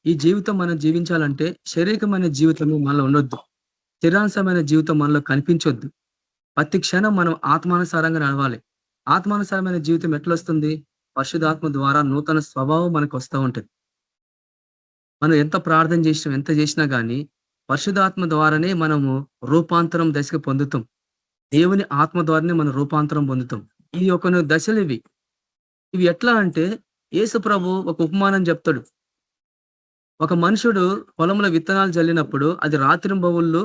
ఈ జీవితం మనం జీవించాలంటే శారీరకమైన జీవితం మనలో ఉండొద్దు, స్థిరాంశమైన జీవితం మనలో కనిపించొద్దు. ప్రతి క్షణం మనం ఆత్మానుసారంగా నడవాలి. ఆత్మానుసారమైన జీవితం ఎట్లా వస్తుంది? పరిశుద్ధాత్మ ద్వారా నూతన స్వభావం మనకు వస్తూ ఉంటుంది. మనం ఎంత ప్రార్థన చేసినా, ఎంత చేసినా గానీ పరిశుద్ధాత్మ ద్వారానే మనము రూపాంతరం దశకు పొందుతాం. దేవుని ఆత్మ ద్వారానే మనం రూపాంతరం పొందుతాం. ఇది ఒక దశలు ఇవి ఎట్లా అంటే యేసు ప్రభు ఒక ఉపమానం చెప్తాడు. ఒక మనుషుడు పొలంలో విత్తనాలు జల్లినప్పుడు అది రాత్రింబవళ్ళు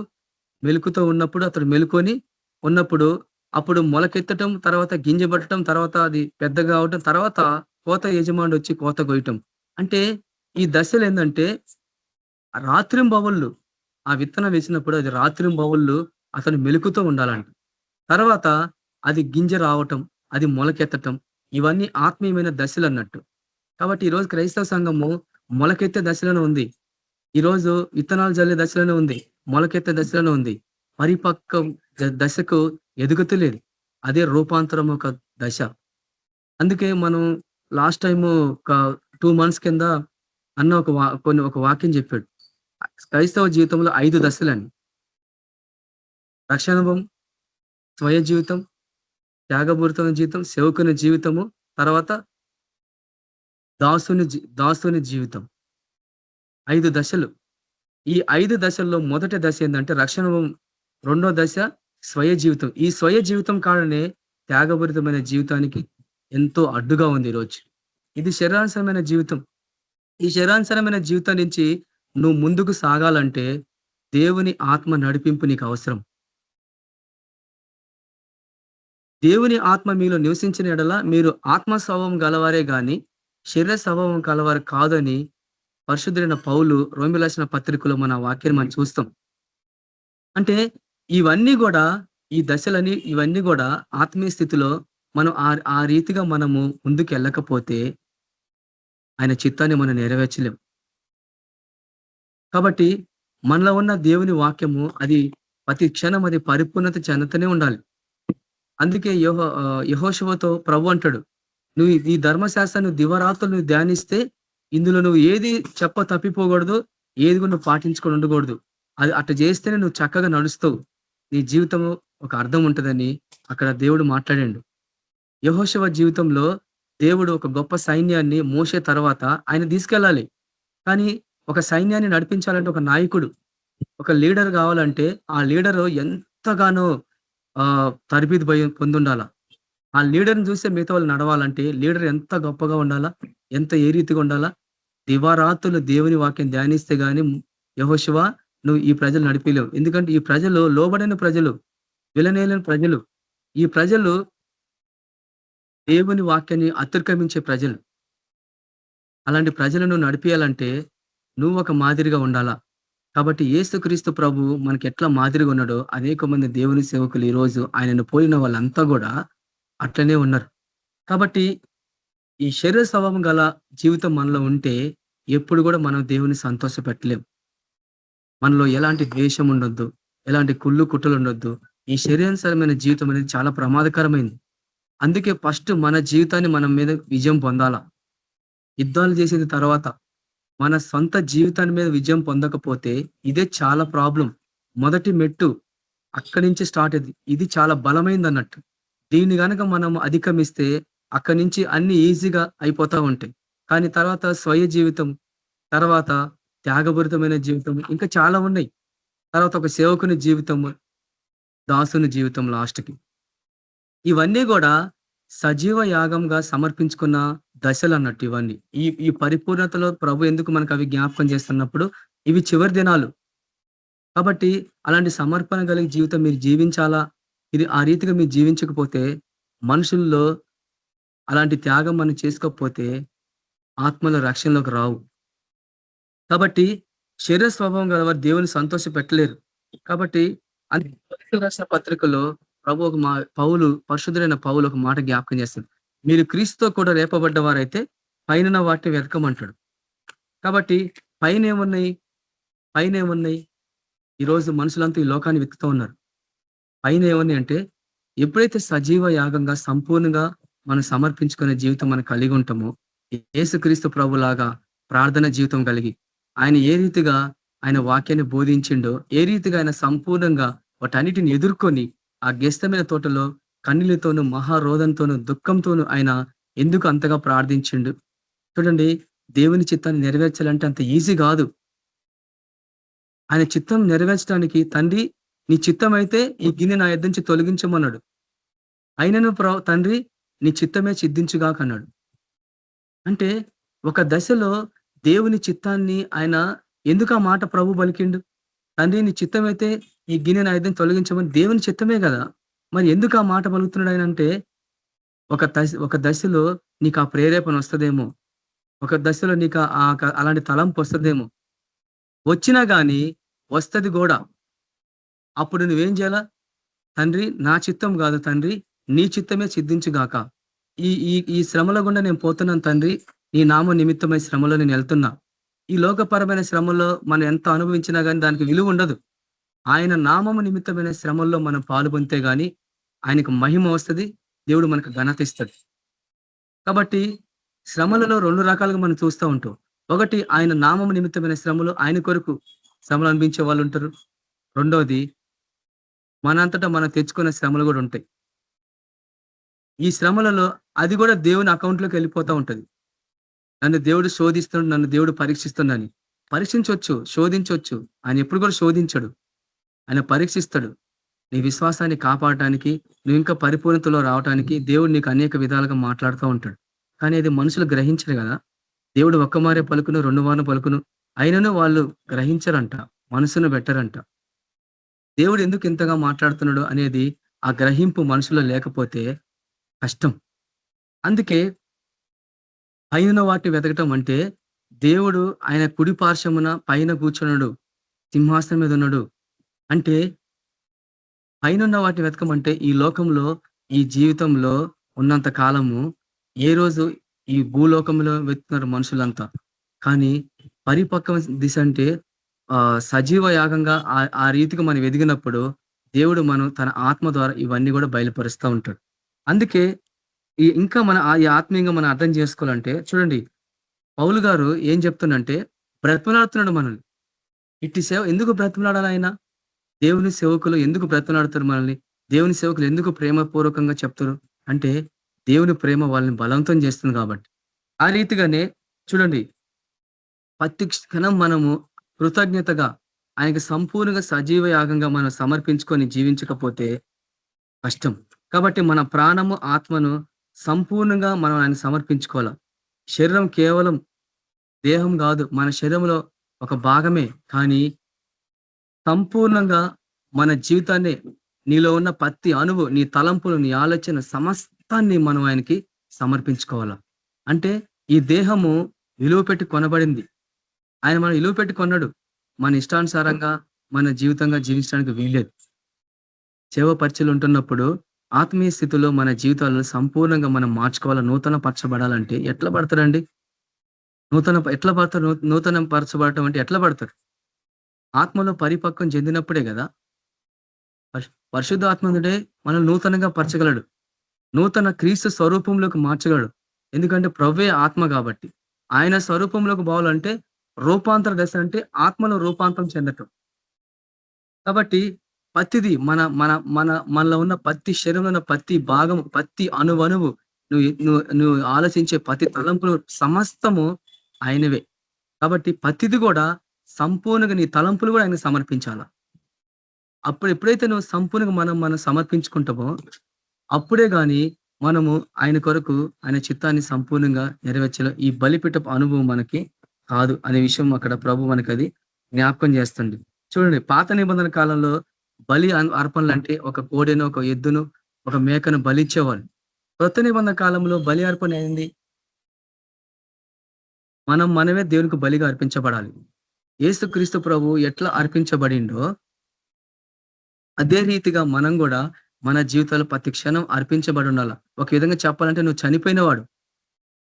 మెలుకుతో ఉన్నప్పుడు అతడు మెలుకొని ఉన్నప్పుడు అప్పుడు మొలకెత్తటం, తర్వాత గింజ పట్టడం, తర్వాత అది పెద్దగా అవటం, తర్వాత కోత యజమానుడు వచ్చి కోత కొయ్యటం. అంటే ఈ దశలు ఏంటంటే రాత్రింబవళ్ళు ఆ విత్తనం వేసినప్పుడు అది రాత్రింబవళ్ళు అతను మెలుకుతూ ఉండాలంట. తర్వాత అది గింజ రావటం, అది మొలకెత్తటం, ఇవన్నీ ఆత్మీయమైన దశలన్నట్టు. కాబట్టి ఈరోజు క్రైస్తవ సంఘము మొలకెత్తే దశలోనే ఉంది. ఈరోజు విత్తనాలు జల్లే దశలోనే ఉంది. మొలకెత్తే దశలోనే ఉంది. పరిపక్వ దశకు ఎదుగుతలేదు. అదే రూపాంతరం ఒక దశ. అందుకే మనం లాస్ట్ టైము ఒక 2 మంత్స్ కింద అన్న ఒక వాక్యం చెప్పాడు. క్రైస్తవ జీవితంలో 5 దశలని. రక్షణానుభవం, స్వయ జీవితం, త్యాగపూరితమైన జీవితం, సేవకుని జీవితము, తర్వాత దాసుని జీవితం. 5 దశలు. ఈ 5 దశల్లో మొదటి దశ ఏందంటే రక్షణానుభవం, రెండో దశ స్వయ జీవితం. ఈ స్వయ జీవితం కారణనే త్యాగపూరితమైన జీవితానికి ఎంతో అడ్డుగా ఉంది ఈరోజు. ఇది శరీరానుసారమైన జీవితం. ఈ శరీరానుసారమైన జీవితం నుంచి నువ్వు ముందుకు సాగాలంటే దేవుని ఆత్మ నడిపింపు నీకు అవసరం. దేవుని ఆత్మ మీలో నివసించిన యెడల మీరు ఆత్మ స్వభావం గలవారే గాని శరీర స్వభావం కలవారు కాదని పరిశుద్ధుడైన పౌలు రోమీయులకు రాసిన పత్రికలో మన వాక్యాన్ని మనం చూస్తాం. అంటే ఇవన్నీ గూడా ఈ దశలని ఇవన్నీ గూడా ఆత్మీయ స్థితిలో మనం ఆ రీతిగా మనము ముందుకెళ్ళకపోతే ఆయన చిత్తాన్ని మనం నెరవేర్చలేం. కాబట్టి మనలో ఉన్న దేవుని వాక్యము అది ప్రతి క్షణం అది పరిపూర్ణత చెందుతూనే ఉండాలి. అందుకే యెహోషువతో ప్రభు అంటాడు, నువ్వు ఈ ధర్మశాస్త్రాన్ని దివారాత్రులు నువ్వు ధ్యానిస్తే ఇందులో నువ్వు ఏది తప్పిపోకూడదు, ఏది కూడా నువ్వు పాటించుకొని ఉండకూడదు. అది అట్లా చేస్తేనే నువ్వు చక్కగా నడుస్తావు, నీ జీవితము ఒక అర్థం ఉంటుందని అక్కడ దేవుడు మాట్లాడాడు. యెహోషువ జీవితంలో దేవుడు ఒక గొప్ప సైన్యాన్ని మోసే తర్వాత ఆయన తీసుకెళ్ళాలి. కానీ ఒక సైన్యాన్ని నడిపించాలంటే ఒక నాయకుడు, ఒక లీడర్ కావాలంటే ఆ లీడరు ఎంతగానో తరబిది పొందుండాల. ఆ లీడర్ని చూస్తే మిగతా వాళ్ళు నడవాలంటే లీడర్ ఎంత గొప్పగా ఉండాలా, ఎంత ఏ రీతిగా ఉండాలా. దివారాత్రులు దేవుని వాక్యం ధ్యానిస్తే గాని యెహోషువ నువ్వు ఈ ప్రజలు నడిపిలేవు. ఎందుకంటే ఈ ప్రజలు లోబడిన ప్రజలు, విలనేలని ప్రజలు. ఈ ప్రజలు దేవుని వాక్యాన్ని అతిక్రమించే ప్రజలు. అలాంటి ప్రజలను నడిపియాలంటే నువ్వు ఒక మాదిరిగా ఉండాలా. కాబట్టి యేసుక్రీస్తు ప్రభు మనకి ఎట్లా మాదిరిగా ఉన్నాడో అనేక మంది దేవుని సేవకులు ఈ రోజు ఆయనను పోలిన వాళ్ళంతా కూడా అట్లనే ఉన్నారు. కాబట్టి ఈ శరీర స్వభావం గల జీవితం మనలో ఉంటే ఎప్పుడు కూడా మనం దేవుని సంతోష పెట్టలేం. మనలో ఎలాంటి ద్వేషం ఉండొద్దు, ఎలాంటి కుళ్ళు కుట్రలు ఉండొద్దు. ఈ శరీరానుసారమైన జీవితం అనేది చాలా ప్రమాదకరమైంది. అందుకే ఫస్ట్ మన జీవితాన్ని మనం మీద విజయం పొందాలా. యుద్ధాలు చేసిన తర్వాత మన సొంత జీవితాన్ని మీద విజయం పొందకపోతే ఇదే చాలా ప్రాబ్లం. మొదటి మెట్టు అక్కడి నుంచి స్టార్ట్ అయింది. ఇది చాలా బలమైంది అన్నట్టు. దీన్ని గనక మనం అధిగమిస్తే అక్కడి నుంచి అన్ని ఈజీగా అయిపోతా ఉంటాయి. కానీ తర్వాత స్వయ జీవితం, తర్వాత త్యాగపూరితమైన జీవితం, ఇంకా చాలా ఉన్నాయి. తర్వాత ఒక సేవకుని జీవితం, దాసుని జీవితం లాస్ట్‌కి. ఇవన్నీ కూడా సజీవ యాగంగా సమర్పించుకున్న దశలు అన్నట్టు ఇవన్నీ. ఈ ఈ పరిపూర్ణతలో ప్రభు ఎందుకు మనకు అవి జ్ఞాపకం చేస్తున్నప్పుడు ఇవి చివరి దినాలు. కాబట్టి అలాంటి సమర్పణ కలిగి జీవితం మీరు జీవించాలా. ఇది ఆ రీతిగా మీరు జీవించకపోతే మనుషుల్లో అలాంటి త్యాగం మనం చేసుకోకపోతే ఆత్మల రక్షణలోకి రావు. కాబట్టి శరీర స్వభావం గలవారు దేవుని సంతోష పెట్టలేరు. కాబట్టి రాసిన పత్రికలో ప్రభు పరిశుద్ధుడైన పౌలు ఒక మాట జ్ఞాపకం చేస్తాడు. మీరు క్రీస్తుతో కూడా రేపబడ్డ వారైతే పైన వాటిని వెతకమంటాడు. కాబట్టి పైన ఏమున్నాయి? ఈరోజు మనుషులంతా ఈ లోకాన్ని వెతుకుతూ ఉన్నారు. పైన ఏమున్నాయి అంటే ఎప్పుడైతే సజీవ యాగంగా సంపూర్ణంగా మనం సమర్పించుకునే జీవితం మనం కలిగి ఉంటామో, యేసుక్రీస్తు ప్రభులాగా ప్రార్థన జీవితం కలిగి ఆయన ఏ రీతిగా ఆయన వాక్యాన్ని బోధించిండో, ఏ రీతిగా ఆయన సంపూర్ణంగా వాటన్నిటిని ఎదుర్కొని ఆ గెస్తమైన తోటలో కన్నీళ్లతోనూ మహారోధంతోనూ దుఃఖంతోనూ ఆయన ఎందుకు అంతగా ప్రార్థించిండు. చూడండి, దేవుని చిత్తాన్ని నెరవేర్చాలంటే అంత ఈజీ కాదు. ఆయన చిత్తం నెరవేర్చడానికి తండ్రి నీ చిత్తం అయితే ఈ గిన్నె నా యొద్ద నుంచి తొలగించమన్నాడు. అయినను తండ్రి నీ చిత్తమే సిద్ధించుగాకన్నాడు. అంటే ఒక దశలో దేవుని చిత్తాన్ని ఆయన ఎందుకు ఆ మాట ప్రభు పలికిండు? తండ్రి నీ చిత్తమైతే ఈ గిన్నె నా యొద్ద తొలగించమని దేవుని చిత్తమే కదా. మరి ఎందుకు ఆ మాట పలుకుతున్నాడు ఆయన అంటే ఒక దశలో నీకు ఆ ప్రేరేపణ వస్తుందేమో, ఒక దశలో నీకు అలాంటి తలంపు వస్తుందేమో. వచ్చినా గాని వస్తది కూడా. అప్పుడు నువ్వేం చేయాలా? తండ్రి నా చిత్తం కాదు తండ్రి, నీ చిత్తమే సిద్ధించుగాక. ఈ ఈ ఈ శ్రమల గుండా నేను పోతున్నాను తండ్రి, నీ నామ నిమిత్తమై శ్రమలో నేను వెళ్తున్నా. ఈ లోకపరమైన శ్రమల్లో మనం ఎంత అనుభవించినా గానీ దానికి విలువ ఉండదు. ఆయన నామము నిమిత్తమైన శ్రమల్లో మనం పాలు పొందితే గాని ఆయనకు మహిమ వస్తది. దేవుడు మనకు ఘనత ఇస్తది. కాబట్టి శ్రమలలో 2 రకాలుగా మనం చూస్తా ఉంటాం. ఒకటి ఆయన నామము నిమిత్తమైన శ్రమలు, ఆయన కొరకు శ్రమలు అనిపించే వాళ్ళు ఉంటారు. రెండోది మనంతటా మనం తెచ్చుకునే శ్రమలు కూడా ఉంటాయి. ఈ శ్రమలలో అది కూడా దేవుని అకౌంట్లోకి వెళ్ళిపోతా ఉంటది. నన్ను దేవుడు శోధిస్తున్నాడు, నన్ను దేవుడు పరీక్షిస్తున్నాడని. పరీక్షించొచ్చు, శోధించొచ్చు. ఆయన ఎప్పుడు కూడా శోధించడు. ఆయన పరీక్షిస్తాడు. నీ విశ్వాసాన్ని కాపాడటానికి, నువ్వు ఇంకా పరిపూర్ణతలో రావటానికి దేవుడు నీకు అనేక విధాలుగా మాట్లాడుతూ ఉంటాడు. కానీ అది మనుషులు గ్రహించరు కదా. దేవుడు ఒక్క మారే పలుకును, 2 మార్లు పలుకును, అయినను వాళ్ళు గ్రహించరంట, మనసును పెట్టరంట. దేవుడు ఎందుకు ఇంతగా మాట్లాడుతున్నాడు అనేది ఆ గ్రహింపు మనుషుల్లో లేకపోతే కష్టం. అందుకే పైన వాటిని వెతకటం అంటే, దేవుడు ఆయన కుడి పార్శ్వమున పైన కూర్చున్నాడు, సింహాసనం మీద ఉన్నాడు అంటే, పైనున్న వాటిని వెతకమంటే ఈ లోకంలో, ఈ జీవితంలో ఉన్నంత కాలము ఏ రోజు ఈ భూలోకంలో వెతుకుతున్నారు మనుషులంతా. కానీ పరిపక్వ దిశ అంటే సజీవ యాగంగా ఆ రీతిగా మనం ఎదిగినప్పుడు దేవుడు మనం తన ఆత్మ ద్వారా ఇవన్నీ కూడా బయలుపరుస్తూ ఉంటాడు. అందుకే ఇంకా మన ఈ ఆత్మీయంగా మనం అర్థం చేసుకోవాలంటే చూడండి, పౌలు గారు ఏం చెప్తుందంటే బ్రతిమలాడుతున్నాడు మనల్ని. ఇట్టి సేవ ఎందుకు బ్రతిమలాడాలి? ఆయన దేవుని సేవకులు ఎందుకు బ్రతిమలాడుతారు మనల్ని? దేవుని సేవకులు ఎందుకు ప్రేమపూర్వకంగా చెప్తారు అంటే, దేవుని ప్రేమ వాళ్ళని బలవంతం చేస్తుంది కాబట్టి. ఆ రీతిగానే చూడండి, ప్రతి క్షణం మనము కృతజ్ఞతగా ఆయనకి సంపూర్ణంగా సజీవ యాగంగా మనం సమర్పించుకొని జీవించకపోతే కష్టం. కాబట్టి మన ప్రాణము, ఆత్మను సంపూర్ణంగా మనం ఆయన సమర్పించుకోవాలి. శరీరం కేవలం దేహం కాదు, మన శరీరంలో ఒక భాగమే. కానీ సంపూర్ణంగా మన జీవితాన్ని, నీలో ఉన్న ప్రతి అణువు, నీ తలంపులు, నీ ఆలోచన సమస్తాన్ని మనం ఆయనకి సమర్పించుకోవాలా. అంటే ఈ దేహము విలువ పెట్టి కొనబడింది. ఆయన మనం విలువ పెట్టి కొన్నాడు. మన ఇష్టానుసారంగా మన జీవితంగా జీవించడానికి వీల్లేదు. సేవ పరిచయలు ఉంటున్నప్పుడు ఆత్మీయ స్థితిలో మన జీవితాలను సంపూర్ణంగా మనం మార్చుకోవాలా. నూతన పరచబడాలంటే ఎట్లా పడతారండి? ఎట్లా పడతారు? నూతన పరచబడటం అంటే ఎట్లా పడతారు? ఆత్మలో పరిపక్వం చెందినప్పుడే కదా. పరిశుద్ధ ఆత్మనుడే మనం నూతనంగా పరచగలడు, నూతన క్రీస్తు స్వరూపంలోకి మార్చగలడు. ఎందుకంటే ప్రభువే ఆత్మ కాబట్టి. ఆయన స్వరూపంలోకి పోవాలంటే రూపాంతర దశ అంటే ఆత్మలో రూపాంతరం చెందటం. కాబట్టి ప్రతిది మనలో ఉన్న ప్రతి శరీరంలో ఉన్న ప్రతి భాగం, ప్రతి అణువణువు, నువ్వు ఆలోచించే ప్రతి తలంపులు సమస్తము ఆయనవే. కాబట్టి ప్రతిది కూడా సంపూర్ణంగా నీ తలంపులు కూడా ఆయన సమర్పించాల. అప్పుడు ఎప్పుడైతే నువ్వు సంపూర్ణంగా మనం సమర్పించుకుంటామో అప్పుడే గాని మనము ఆయన కొరకు ఆయన చిత్తాన్ని సంపూర్ణంగా నెరవేర్చలో ఈ బలిపీఠపు అనుభవం మనకి కాదు అనే విషయం అక్కడ ప్రభు మనకి అది జ్ఞాపకం చేస్తుంది. చూడండి, పాత నిబంధన కాలంలో బలి అర్పణలు అంటే ఒక కోడెను, ఒక ఎద్దును, ఒక మేకను బలిచ్చేవాళ్ళు. కొత్త నిబంధన కాలంలో బలి అర్పణ ఏంది? మనమే దేవునికి బలిగా అర్పించబడాలి. యేసుక్రీస్తు ప్రభు ఎట్లా అర్పించబడిండో అదే రీతిగా మనం కూడా మన జీవితాలు ప్రతి క్షణం అర్పించబడి ఉండాల. ఒక విధంగా చెప్పాలంటే నువ్వు చనిపోయినవాడు,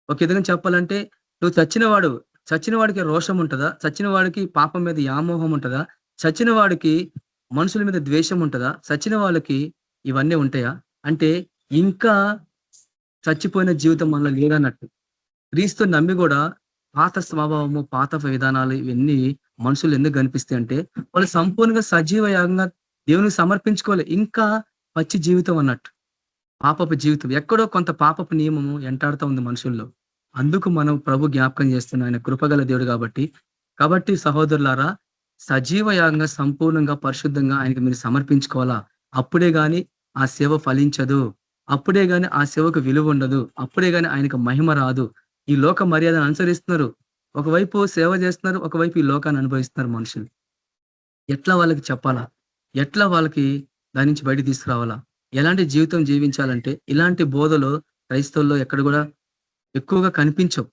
ఒక విధంగా చెప్పాలంటే నువ్వు చచ్చినవాడు. చచ్చిన వాడికి రోషం ఉంటుందా? చచ్చిన వాడికి పాపం మీద వ్యామోహం ఉంటుందా? చచ్చిన వాడికి మనుషుల మీద ద్వేషం ఉంటుందా? చచ్చిన వాళ్ళకి ఇవన్నీ ఉంటాయా? అంటే ఇంకా చచ్చిపోయిన జీవితం మనలో లేదన్నట్టు. క్రీస్తు నమ్మి కూడా పాత స్వభావము, పాత విధానాలు ఇవన్నీ మనుషులు ఎందుకు కనిపిస్తాయి అంటే వాళ్ళు సంపూర్ణంగా సజీవ యాగంగా దేవునికి సమర్పించుకోవాలి. ఇంకా పచ్చి జీవితం అన్నట్టు, పాపపు జీవితం. ఎక్కడో కొంత పాపపు నియమము ఎంటాడుతూ ఉంది మనుషుల్లో. అందుకు మనం ప్రభు జ్ఞాపకం చేస్తున్నాం, ఆయన కృపగల దేవుడు కాబట్టి సహోదరులారా, సజీవ యాగంగా సంపూర్ణంగా పరిశుద్ధంగా ఆయనకి మీరు సమర్పించుకోవాలా. అప్పుడే గాని ఆ సేవ ఫలించదు, అప్పుడే గాని ఆ సేవకు విలువ ఉండదు, అప్పుడే గాని ఆయనకు మహిమ రాదు. ఈ లోక మర్యాదను అనుసరిస్తున్నారు, ఒకవైపు సేవ చేస్తున్నారు, ఒకవైపు ఈ లోకాన్ని అనుభవిస్తున్నారు మనుషులు. ఎట్లా వాళ్ళకి చెప్పాలా? ఎట్లా వాళ్ళకి దాని నుంచి బయట తీసుకురావాలా? ఎలాంటి జీవితం జీవించాలంటే ఇలాంటి బోధలు క్రైస్తవుల్లో ఎక్కడ కూడా ఎక్కువగా కనిపించవు.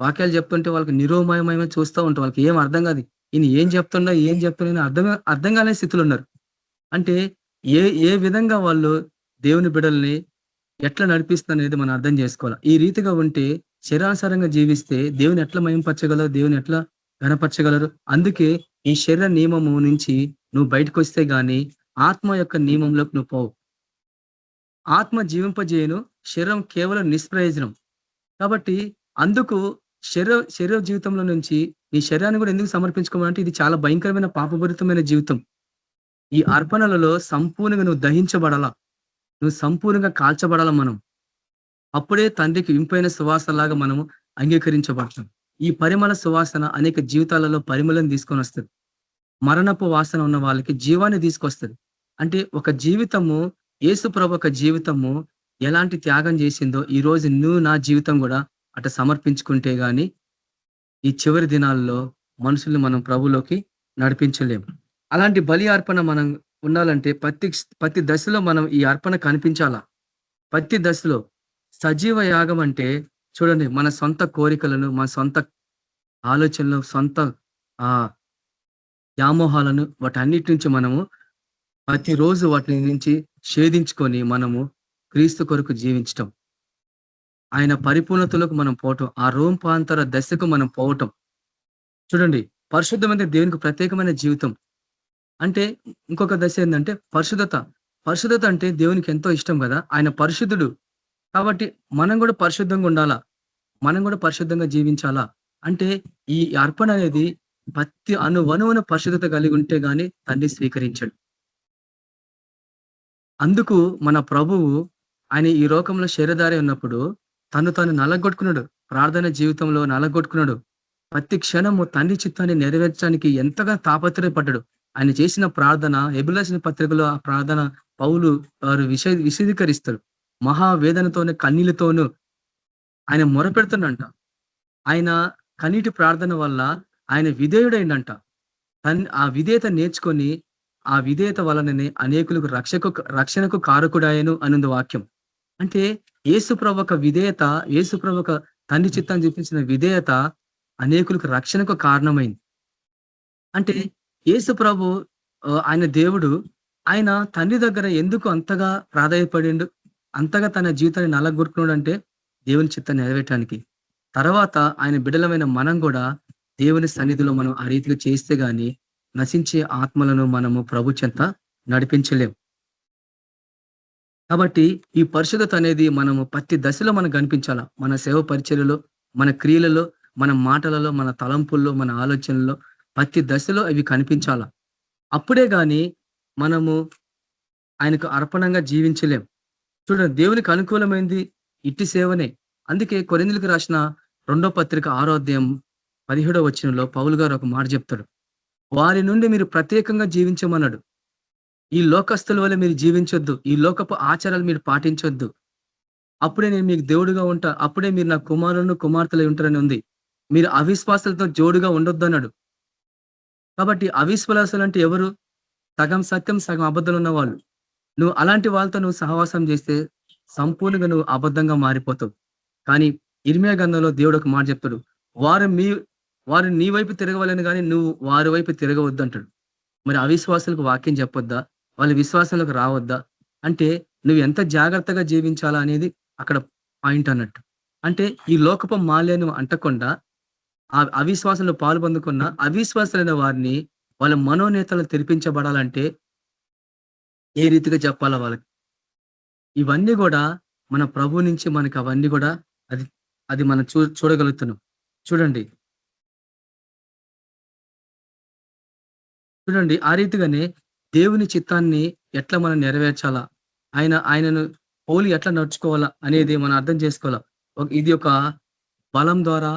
వాక్యాలు చెప్తుంటే వాళ్ళకి నిరోమయమయమే చూస్తూ ఉంటాం, వాళ్ళకి ఏం అర్థం కాదు. ఈయన ఏం చెప్తున్నా అర్థం కాలే స్థితిలో ఉన్నారు. అంటే ఏ ఏ విధంగా వాళ్ళు దేవుని బిడ్డల్ని ఎట్లా నడిపిస్తుంది అనేది మనం అర్థం చేసుకోవాలి. ఈ రీతిగా ఉంటే శరీరానుసారంగా జీవిస్తే దేవుని ఎట్లా మహింపరచగలరు, దేవుని ఎట్లా గణపరచగలరు? అందుకే ఈ శరీర నియమము నుంచి నువ్వు బయటకు వస్తే గాని ఆత్మ యొక్క నియమంలోకి నువ్వు పోవు. ఆత్మ జీవింపజేయను, శరీరం కేవలం నిష్ప్రయోజనం. కాబట్టి అందుకు శరీర జీవితంలో నుంచి నీ శరీరాన్ని కూడా ఎందుకు సమర్పించుకోవాలంటే ఇది చాలా భయంకరమైన పాపభరితమైన జీవితం. ఈ అర్పణలలో సంపూర్ణంగా నువ్వు దహించబడాలా, నువ్వు సంపూర్ణంగా కాల్చబడాలా. మనం అప్పుడే తండ్రికి ఇంపైన సువాసనలాగా మనము అంగీకరించబడతాం. ఈ పరిమళ సువాసన అనేక జీవితాలలో పరిమళం తీసుకొని వస్తుంది. మరణపు వాసన ఉన్న వాళ్ళకి జీవాన్ని తీసుకొస్తుంది. అంటే ఒక జీవితము, యేసు ప్రభు ఒక జీవితము ఎలాంటి త్యాగం చేసిందో ఈ రోజు నువ్వు నా జీవితం కూడా అట సమర్పించుకుంటే గాని ఈ చివరి దినాల్లో మనుషుల్ని మనం ప్రభులోకి నడిపించలేము. అలాంటి బలి అర్పణ మనం ఉండాలంటే ప్రతి దశలో మనం ఈ అర్పణ కనిపించాలా. ప్రతి దశలో సజీవ యాగం అంటే చూడండి, మన సొంత కోరికలను, మన సొంత ఆలోచనలు, సొంత ఆ వ్యామోహాలను వాటన్నిటి నుంచి మనము ప్రతిరోజు వాటి నుంచి ఛేదించుకొని మనము క్రీస్తు కొరకు జీవించటం, ఆయన పరిపూర్ణతలకు మనం పోవటం, ఆ రూపాంతర దశకు మనం పోవటం. చూడండి, పరిశుద్ధమైన దేవునికి ప్రత్యేకమైన జీవితం అంటే ఇంకొక దశ ఏంటంటే పరిశుద్ధత అంటే దేవునికి ఎంతో ఇష్టం కదా. ఆయన పరిశుద్ధుడు కాబట్టి మనం కూడా పరిశుద్ధంగా ఉండాలా, మనం కూడా పరిశుద్ధంగా జీవించాలా. అంటే ఈ అర్పణ అనేది ప్రతి అణువణువున పరిశుద్ధత కలిగి ఉంటే గాని తండ్రి స్వీకరించాడు. అందుకు మన ప్రభువు ఆయన ఈ లోకంలో శరీరధారి ఉన్నప్పుడు తను నలగొట్టుకున్నాడు, ప్రార్థన జీవితంలో నలగొట్టుకున్నాడు. ప్రతి క్షణము తండ్రి చిత్తాన్ని నెరవేర్చడానికి ఎంతగా తాపత్రయపడ్డాడు. ఆయన చేసిన ప్రార్థన, హెబ్రీయుల పత్రికలో ఆ ప్రార్థన పౌలు వారు విశదీకరిస్తారు. మహావేదనతోను కన్నీళ్లతోనూ ఆయన మొరపెడుతున్నంట. ఆయన కన్నీటి ప్రార్థన వల్ల ఆయన విధేయుడైందంట. ఆ విధేయత నేర్చుకొని ఆ విధేయత వలననే అనేకులకు రక్షణకు కారకుడాయను అనుంది వాక్యం. అంటే యేసుప్రభు ఒక విధేయత, యేసుప్రభు ఒక తండ్రి చిత్తాన్ని చూపించిన విధేయత అనేకులకు రక్షణకు కారణమైంది. అంటే యేసుప్రభు ఆయన దేవుడు, ఆయన తండ్రి దగ్గర ఎందుకు అంతగా ప్రాధాన్యపడిండు, అంతగా తన జీవితాన్ని నలగొట్టుకున్నాడు అంటే దేవుని చిత్తాన్ని నెరవేయటానికి. తర్వాత ఆయన బిడ్డలమైన మనం కూడా దేవుని సన్నిధిలో మనం ఆ రీతిగా చేస్తే గాని నశించే ఆత్మలను మనము ప్రభు చెంత నడిపించలేం. కాబట్టి ఈ పరిశుద్ధత అనేది మనము ప్రతి దశలో మనం కనిపించాలా. మన సేవ పరిచర్యలో, మన క్రియలలో, మన మాటలలో, మన తలంపుల్లో, మన ఆలోచనలో ప్రతి దశలో అవి కనిపించాలా. అప్పుడే గాని మనము ఆయనకు అర్పణంగా జీవించలేం. చూడండి, దేవునికి అనుకూలమైంది ఇట్టి సేవనే. అందుకే కొరింథీయులకు రాసిన 2వ పత్రిక 6వ అధ్యాయం 17వ వచనంలో పౌలు గారు ఒక మాట చెప్తాడు. వారి నుండి మీరు ప్రత్యేకంగా జీవించమన్నాడు. ఈ లోకస్తుల వల్ల మీరు జీవించొద్దు, ఈ లోకపు ఆచారాలు మీరు పాటించొద్దు. అప్పుడే నేను మీకు దేవుడుగా ఉంటా, అప్పుడే మీరు నా కుమారులను కుమార్తెలు ఉంటారని ఉంది. మీరు అవిశ్వాసాలతో జోడుగా ఉండొద్దు అన్నాడు. కాబట్టి అవిశ్వాసాలు అంటే ఎవరు? సగం సత్యం సగం అబద్ధాలు ఉన్న వాళ్ళు. నువ్వు అలాంటి వాళ్ళతో నువ్వు సహవాసం చేస్తే సంపూర్ణంగా నువ్వు అబద్ధంగా మారిపోతావు. కానీ ఇర్మియా గ్రంథంలో దేవుడు ఒక మాట చెప్తాడు, వారు నీ వైపు తిరగవాలని కానీ నువ్వు వారి వైపు తిరగవద్దు అంటాడు. మరి అవిశ్వాసాలకు వాక్యం చెప్పొద్దా? వాళ్ళ విశ్వాసాలకు రావద్దా? అంటే నువ్వు ఎంత జాగ్రత్తగా జీవించాలా అనేది అక్కడ పాయింట్ అన్నట్టు. అంటే ఈ లోకపు మాల్యాన్ని అంటకుండా ఆ అవిశ్వాసంలో పాలు పొందుకున్న అవిశ్వాసులైన వారిని వాళ్ళ మనోనేతలు తెరిపించబడాలంటే ఏ రీతిగా చెప్పాలా వాళ్ళకి? ఇవన్నీ కూడా మన ప్రభు నుంచి మనకి అవన్నీ కూడా అది మనం చూడగలుగుతున్నాం. చూడండి ఆ రీతిగానే దేవుని చిత్తాన్ని ఎట్లా మనం నెరవేర్చాలా, ఆయనను పోలి ఎట్లా నడుచుకోవాలా అనేది మనం అర్థం చేసుకోవాలా. ఇది ఒక బలం ద్వారా,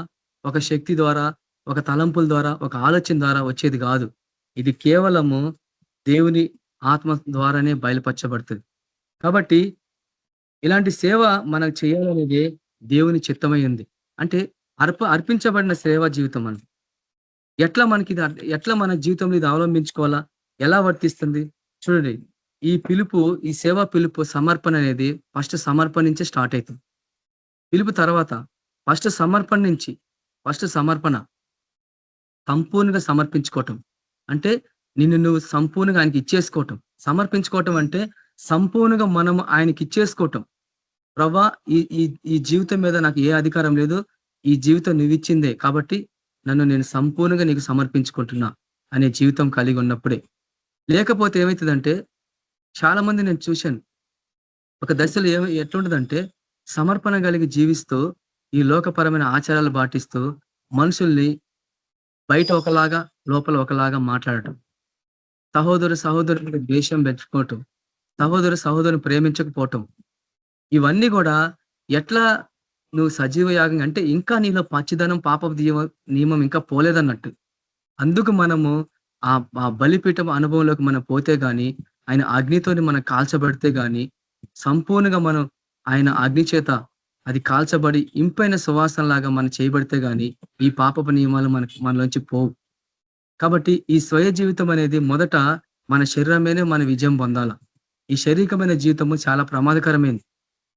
ఒక శక్తి ద్వారా, ఒక తలంపుల ద్వారా, ఒక ఆలోచన ద్వారా వచ్చేది కాదు. ఇది కేవలము దేవుని ఆత్మ ద్వారానే బయలుపరచబడుతుంది. కాబట్టి ఇలాంటి సేవ మనకు చేయాలనేది దేవుని చిత్తమై ఉంది. అంటే అర్పించబడిన సేవా జీవితం అని ఎట్లా మన జీవితంలో ఇది అవలంబించుకోవాలా, ఎలా వర్తిస్తుంది? చూడండి, ఈ సేవా పిలుపు సమర్పణ అనేది ఫస్ట్ సమర్పణ నుంచే స్టార్ట్ అవుతుంది. పిలుపు తర్వాత ఫస్ట్ సమర్పణ. సంపూర్ణంగా సమర్పించుకోవటం అంటే నిన్ను నువ్వు సంపూర్ణంగా ఆయనకి ఇచ్చేసుకోవటం. సమర్పించుకోవటం అంటే సంపూర్ణంగా మనం ఆయనకి ఇచ్చేసుకోవటం. ప్రభా ఈ ఈ ఈ జీవితం మీద నాకు ఏ అధికారం లేదు. ఈ జీవితం నువ్విచ్చిందే. కాబట్టి నన్ను నేను సంపూర్ణంగా నీకు సమర్పించుకుంటున్నా అనే జీవితం కలిగి ఉన్నప్పుడే. లేకపోతే ఏమైతదంటే చాలా మంది నేను చూశాను. ఒక దశలో ఎట్లుంటదంటే సమర్పణ కలిగి జీవిస్తూ, ఈ లోకపరమైన ఆచారాలు పాటిస్తూ, మనుషుల్ని బయట ఒకలాగా, లోపల ఒకలాగా మాట్లాడటం. సహోదరునికి ద్వేషం పెంచుకోవటం. సహోదరుని ప్రేమించకపోవటం. ఇవన్నీ కూడా ఎట్లా నువ్వు సజీవ యాగం అంటే ఇంకా నీలో పచ్చిదనం పాపపు నియమం ఇంకా పోలేదన్నట్టు. అందుకు మనము ఆ బలిపీఠం అనుభవంలోకి మనం పోతే గాని, ఆయన అగ్నితోని మనం కాల్చబడితే గాని, సంపూర్ణంగా మనం ఆయన అగ్ని చేత అది కాల్చబడి ఇంపైన సువాసనలాగా మనం చేయబడితే గాని, ఈ పాపపు నియమాలు మనలోంచి పోవు. కాబట్టి ఈ స్వయ జీవితం అనేది మొదట మన శరీరమేనే మన విజయం పొందాల. ఈ శారీరకమైన జీవితము చాలా ప్రమాదకరమైంది.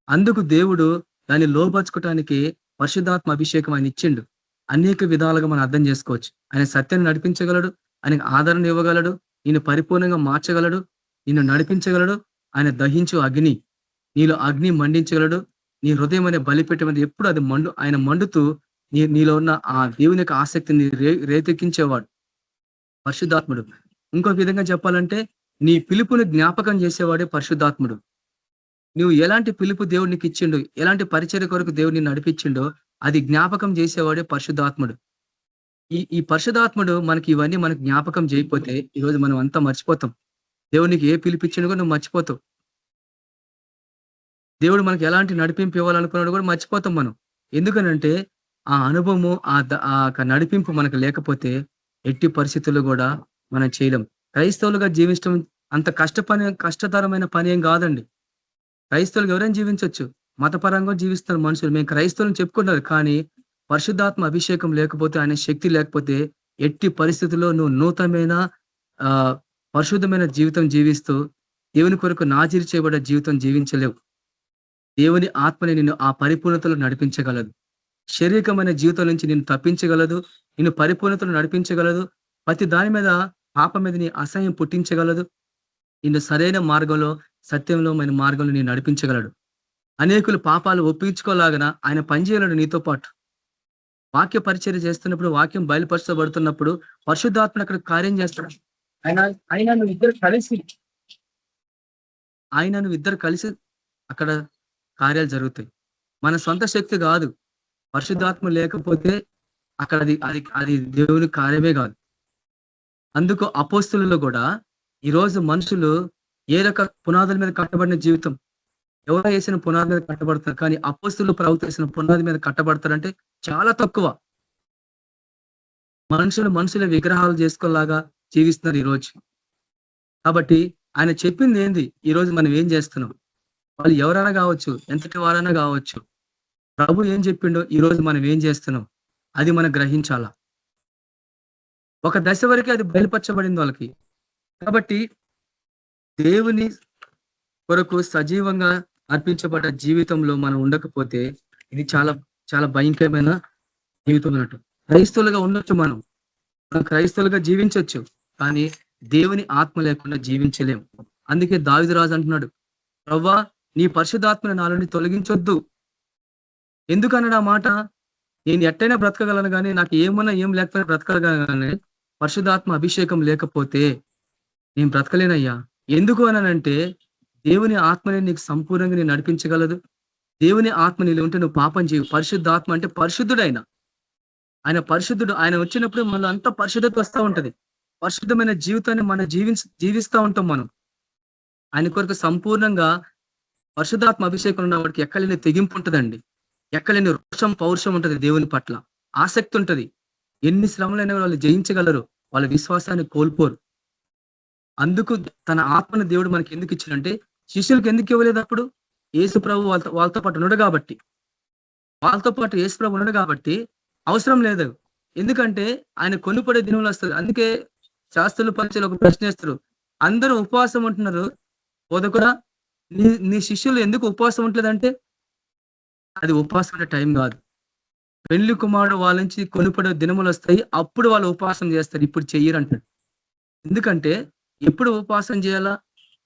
అందుకు దేవుడు దాన్ని లోపరుచుకోవటానికి పరిశుద్ధాత్మ అభిషేకం ఆయన ఇచ్చిండు. అనేక విధాలుగా మనం అర్థం చేసుకోవచ్చు. ఆయన సత్యాన్ని నడిపించగలడు, ఆయనకు ఆదరణ ఇవ్వగలడు, నిన్ను పరిపూర్ణంగా మార్చగలడు, నిన్ను నడిపించగలడు. ఆయన దహించు అగ్ని, నీలో అగ్ని మండించగలడు. నీ హృదయం అనే బలిపీఠం మీద ఎప్పుడు అది ఆయన మండుతూ నీలో ఉన్న ఆ దేవుని యొక్క ఆసక్తిని రేకెక్కించేవాడు పరిశుద్ధాత్ముడు. ఇంకొక విధంగా చెప్పాలంటే నీ పిలుపుని జ్ఞాపకం చేసేవాడే పరిశుద్ధాత్ముడు. నువ్వు ఎలాంటి పిలుపు దేవుడు నీకు ఇచ్చిండు, ఎలాంటి పరిచర్య కొరకు దేవుడు నిన్ను నడిపించిండో అది జ్ఞాపకం చేసేవాడే పరిశుద్ధాత్ముడు. ఈ పరిశుద్ధాత్ముడు మనకి ఇవన్నీ మనకు జ్ఞాపకం చేయకపోతే ఈరోజు మనం అంతా మర్చిపోతాం. దేవుడు నీకు ఏ పిలిపించిండో కూడా నువ్వు మర్చిపోతావు. దేవుడు మనకి ఎలాంటి నడిపింపు ఇవ్వాలనుకున్నాడు కూడా మర్చిపోతాం మనం. ఎందుకనంటే ఆ అనుభవము ఆ నడిపింపు మనకు లేకపోతే ఎట్టి పరిస్థితుల్లో కూడా మనం చేయలేం. క్రైస్తవులుగా జీవించడం అంత కష్టతరమైన పని ఏం కాదండి. క్రైస్తవులుగా ఎవరైనా జీవించవచ్చు, మతపరంగా జీవిస్తున్న మనుషులు మేము క్రైస్తవులను చెప్పుకుంటారు. కానీ పరిశుద్ధాత్మ అభిషేకం లేకపోతే, ఆయన శక్తి లేకపోతే ఎట్టి పరిస్థితుల్లో నువ్వు నూతనమైన పరిశుద్ధమైన జీవితం జీవిస్తూ దేవుని కొరకు నాజీరు చేయబడ్డ జీవితం జీవించలేవు. దేవుని ఆత్మని నిన్ను ఆ పరిపూర్ణతలో నడిపించగలదు. శారీరకమైన జీవితం నుంచి నిన్ను తప్పించగలదు, నిన్ను పరిపూర్ణతలో నడిపించగలదు. ప్రతి దాని మీద పాపం మీద నీ అసహ్యం పుట్టించగలదు. నిన్ను సరైన మార్గంలో, సత్యంలో మార్గంలో నేను నడిపించగలడు. అనేకులు పాపాలు ఒప్పించుకోలాగన ఆయన పనిచేయగలడు నీతో పాటు. వాక్య పరిచర్య చేస్తున్నప్పుడు, వాక్యం బయలుపరచబడుతున్నప్పుడు పరిశుద్ధాత్మ అక్కడ కార్యం చేస్తాడు. ఆయన నువ్వు ఇద్దరు కలిసి అక్కడ కార్యాలు జరుగుతాయి. మన సొంత శక్తి కాదు. పరిశుద్ధాత్మ లేకపోతే అక్కడ అది దేవుని కార్యమే కాదు. అందుకు అపోస్తులలో కూడా ఈరోజు మనుషులు ఏ రక పునాదుల మీద కట్టబడిన జీవితం, ఎవరో వేసిన పునాది మీద కట్టబడతారు. కానీ అపోస్తులు ప్రభుత్వం వేసిన పునాది మీద కట్టబడతారంటే చాలా తక్కువ. మనుషుల విగ్రహాలు చేసుకోలాగా జీవిస్తున్నారు ఈరోజు. కాబట్టి ఆయన చెప్పింది ఏంది, ఈరోజు మనం ఏం చేస్తున్నాం? వాళ్ళు ఎవరైనా కావచ్చు, ఎంతటి వారైనా కావచ్చు, ప్రభు ఏం చెప్పిండో ఈరోజు మనం ఏం చేస్తున్నాం అది మనం గ్రహించాలా. ఒక దశ వరకే అది బయలుపరచబడింది వాళ్ళకి. కాబట్టి దేవుని కొరకు సజీవంగా అర్పించబడ్డ జీవితంలో మనం ఉండకపోతే ఇది చాలా చాలా భయంకరమైన జీవితం అన్నట్టు. క్రైస్తవులుగా ఉండొచ్చు, మనం క్రైస్తవులుగా జీవించవచ్చు, కానీ దేవుని ఆత్మ లేకుండా జీవించలేము. అందుకే దావీదు రాజు అంటున్నాడు, ప్రవ్వా నీ పరిశుద్ధాత్మని నాలో నుండి తొలగించొద్దు. ఎందుకన్నాడు ఆ మాట? నేను ఎట్టైనా బ్రతకగలను కానీ, నాకు ఏమన్నా ఏం లేకపోయినా బ్రతకగలను కానీ పరిశుద్ధాత్మ అభిషేకం లేకపోతే నేను బ్రతకలేనయ్యా. ఎందుకు అనంటే దేవుని ఆత్మని నీకు సంపూర్ణంగా నేను నడిపించగలదు. దేవుని ఆత్మ నీళ్ళు ఉంటే నువ్వు పాపం చేయవు. పరిశుద్ధాత్మ అంటే పరిశుద్ధుడు. ఆయన పరిశుద్ధుడు. ఆయన వచ్చినప్పుడు మనలో అంత పరిశుద్ధత వస్తూ ఉంటది. పరిశుద్ధమైన జీవితాన్ని మనం జీవిస్తూ ఉంటాం మనం. ఆయన కొరకు సంపూర్ణంగా పరిశుద్ధాత్మ అభిషేకం ఉన్న వాడికి ఎక్కలేని తెగింపు ఉంటదండి. ఎక్కలేని రోషం, పౌరుషం ఉంటది. దేవుని పట్ల ఆసక్తి ఉంటది. ఎన్ని శ్రమలైనా వాళ్ళు జయించగలరు. వాళ్ళ విశ్వాసాన్ని కోల్పోరు. అందుకు తన ఆత్మను దేవుడు మనకి ఎందుకు ఇచ్చాడంటే, శిష్యులకు ఎందుకు ఇవ్వలేదు అప్పుడు? యేసు ప్రభు వాళ్ళతో పాటు ఉన్నాడు కాబట్టి, యేసు ప్రభు ఉన్నాడు కాబట్టి అవసరం లేదు. ఎందుకంటే ఆయన కొనుపడే దినంలో వస్తుంది. అందుకే శాస్త్రుల పరిచయలు ఒక ప్రశ్న వేస్తారు, అందరూ ఉపవాసం ఉంటున్నారు, బోధకుడా నీ శిష్యులు ఎందుకు ఉపవాసం ఉంటలేదంటే, అది ఉపవాసం ఉండే టైం కాదు. పెళ్లి కుమారుడు వాళ్ళ నుంచి కొనుపడే దినములు వస్తాయి, అప్పుడు వాళ్ళు ఉపవాసం చేస్తారు, ఇప్పుడు చెయ్యరు అంటాడు. ఎందుకంటే ఎప్పుడు ఉపవాసం చేయాలా?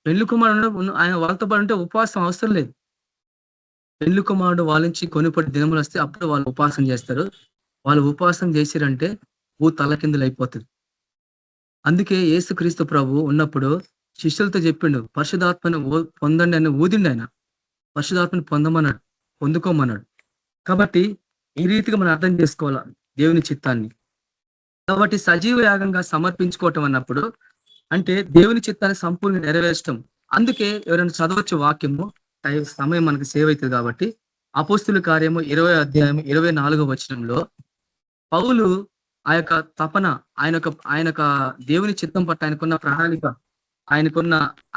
పెళ్లి కుమారుడు ఆయన వాళ్ళతో పాటు ఉంటే ఉపవాసం అవసరం లేదు. పెళ్లి కుమారుడు వాళ్ళ నుంచి కొనుపడి దినములు వస్తే అప్పుడు వాళ్ళు ఉపవాసం చేస్తారు. వాళ్ళు ఉపవాసం చేసిరంటే తలకిందులు అయిపోతుంది. అందుకే యేసుక్రీస్తు ప్రభు ఉన్నప్పుడు శిష్యులతో చెప్పిండు, పరిశుధాత్మను పొందండి అని ఊదిండి ఆయన. పరిశుధాత్మని పొందమన్నాడు, పొందుకోమన్నాడు. కాబట్టి ఈ రీతిగా మనం అర్థం చేసుకోవాలా దేవుని చిత్తాన్ని. కాబట్టి సజీవ యాగంగా సమర్పించుకోవటం అన్నప్పుడు అంటే దేవుని చిత్తాన్ని సంపూర్ణ నెరవేర్చడం. అందుకే ఎవరైనా చదవచ్చు వాక్యము, సమయం మనకు సేవ్ అవుతుంది కాబట్టి అపోస్తుల కార్యము 20వ అధ్యాయం 24వ వచనంలో పౌలు ఆ యొక్క తపన, ఆయన దేవుని చిత్తం పట్ల ఆయనకున్న ప్రణాళిక,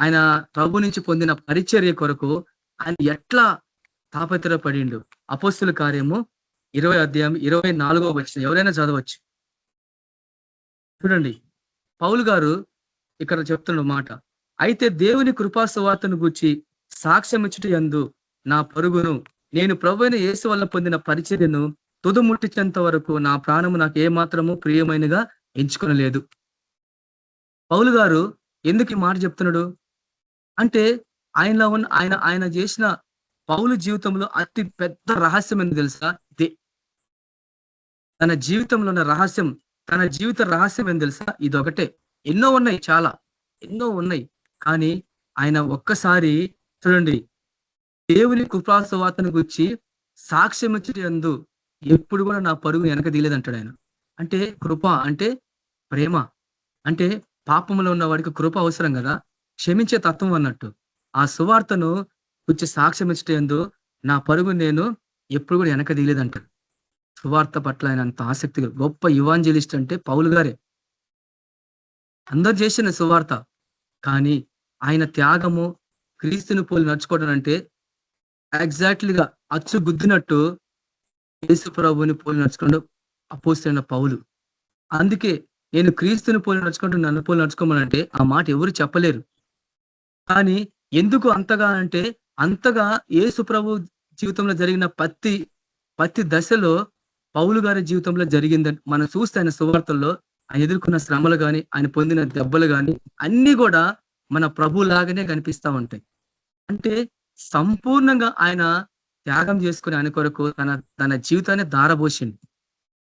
ఆయన ప్రభు నుంచి పొందిన పరిచర్య కొరకు ఆయన ఎట్లా తాపత్రయపడిండు. అపోస్తుల కార్యము 20వ అధ్యాయం 24వ వచనం ఎవరైనా చదవచ్చు. చూడండి, పౌలు గారు ఇక్కడ చెప్తున్న మాట, అయితే దేవుని కృపా సువార్తను గూర్చి సాక్ష్యం ఇచ్చుట యందు నా పరుగును, నేను ప్రభువైన యేసు వల్ల పొందిన పరిచర్యను తుదముట్టించేంత వరకు నా ప్రాణము నాకు ఏమాత్రము ప్రియమైనగా ఎంచుకొనలేదు. పౌలు గారు ఎందుకు ఈ మాట చెప్తున్నాడు అంటే ఆయనలో ఉన్న ఆయన చేసిన పౌలు జీవితంలో అతి పెద్ద రహస్యం ఏంది తెలుసా? తన జీవితంలో ఉన్న రహస్యం, తన జీవిత రహస్యం ఏం తెలుసా? ఇదొకటే. ఎన్నో ఉన్నాయి, చాలా ఎన్నో ఉన్నాయి. కానీ ఆయన ఒక్కసారి చూడండి, దేవుని కృపా సువార్తను గురించి సాక్ష్యం ఇచ్చేందు ఎప్పుడు కూడా నా పరుగు వెనక తీయలేదంటాడు ఆయన. అంటే కృప అంటే ప్రేమ, అంటే పాపంలో ఉన్న వాడికి కృప అవసరం కదా, క్షమించే తత్వం అన్నట్టు. ఆ సువార్తను గురించి సాక్ష్యం ఇచ్చేందు నా పరుగు నేను ఎప్పుడు కూడా వెనక తీయలేదంటాడు. సువార్త పట్ల ఆయన అంత ఆసక్తిగా, గొప్ప ఇవాంజలిస్ట్ అంటే పౌలు గారే. అందరు చేసిన సువార్త, కానీ ఆయన త్యాగము, క్రీస్తుని పోలి నడుచుకోవడం అంటే ఎగ్జాక్ట్లీగా అచ్చు గుద్దినట్టు యేసు ప్రభువుని పోలి నడుచుకోవడం అపోస్తలుడైన పౌలు. అందుకే నేను క్రీస్తుని పోలి నడుచుకుంటూ నన్ను పోలి నడుచుకోమనంటే ఆ మాట ఎవరు చెప్పలేరు. కానీ ఎందుకు అంతగా అంటే, అంతగా యేసు ప్రభు జీవితంలో జరిగిన ప్రతి దశలో పౌలు గారి జీవితంలో జరిగిందని మనం చూస్తే ఆయన సువార్తల్లో ఆయన ఎదుర్కొన్న శ్రమలు కానీ, ఆయన పొందిన దెబ్బలు కానీ అన్ని కూడా మన ప్రభు లాగానే కనిపిస్తా ఉంటాయి. అంటే సంపూర్ణంగా ఆయన త్యాగం చేసుకుని ఆయన కొరకు తన జీవితాన్ని దారబోసింది.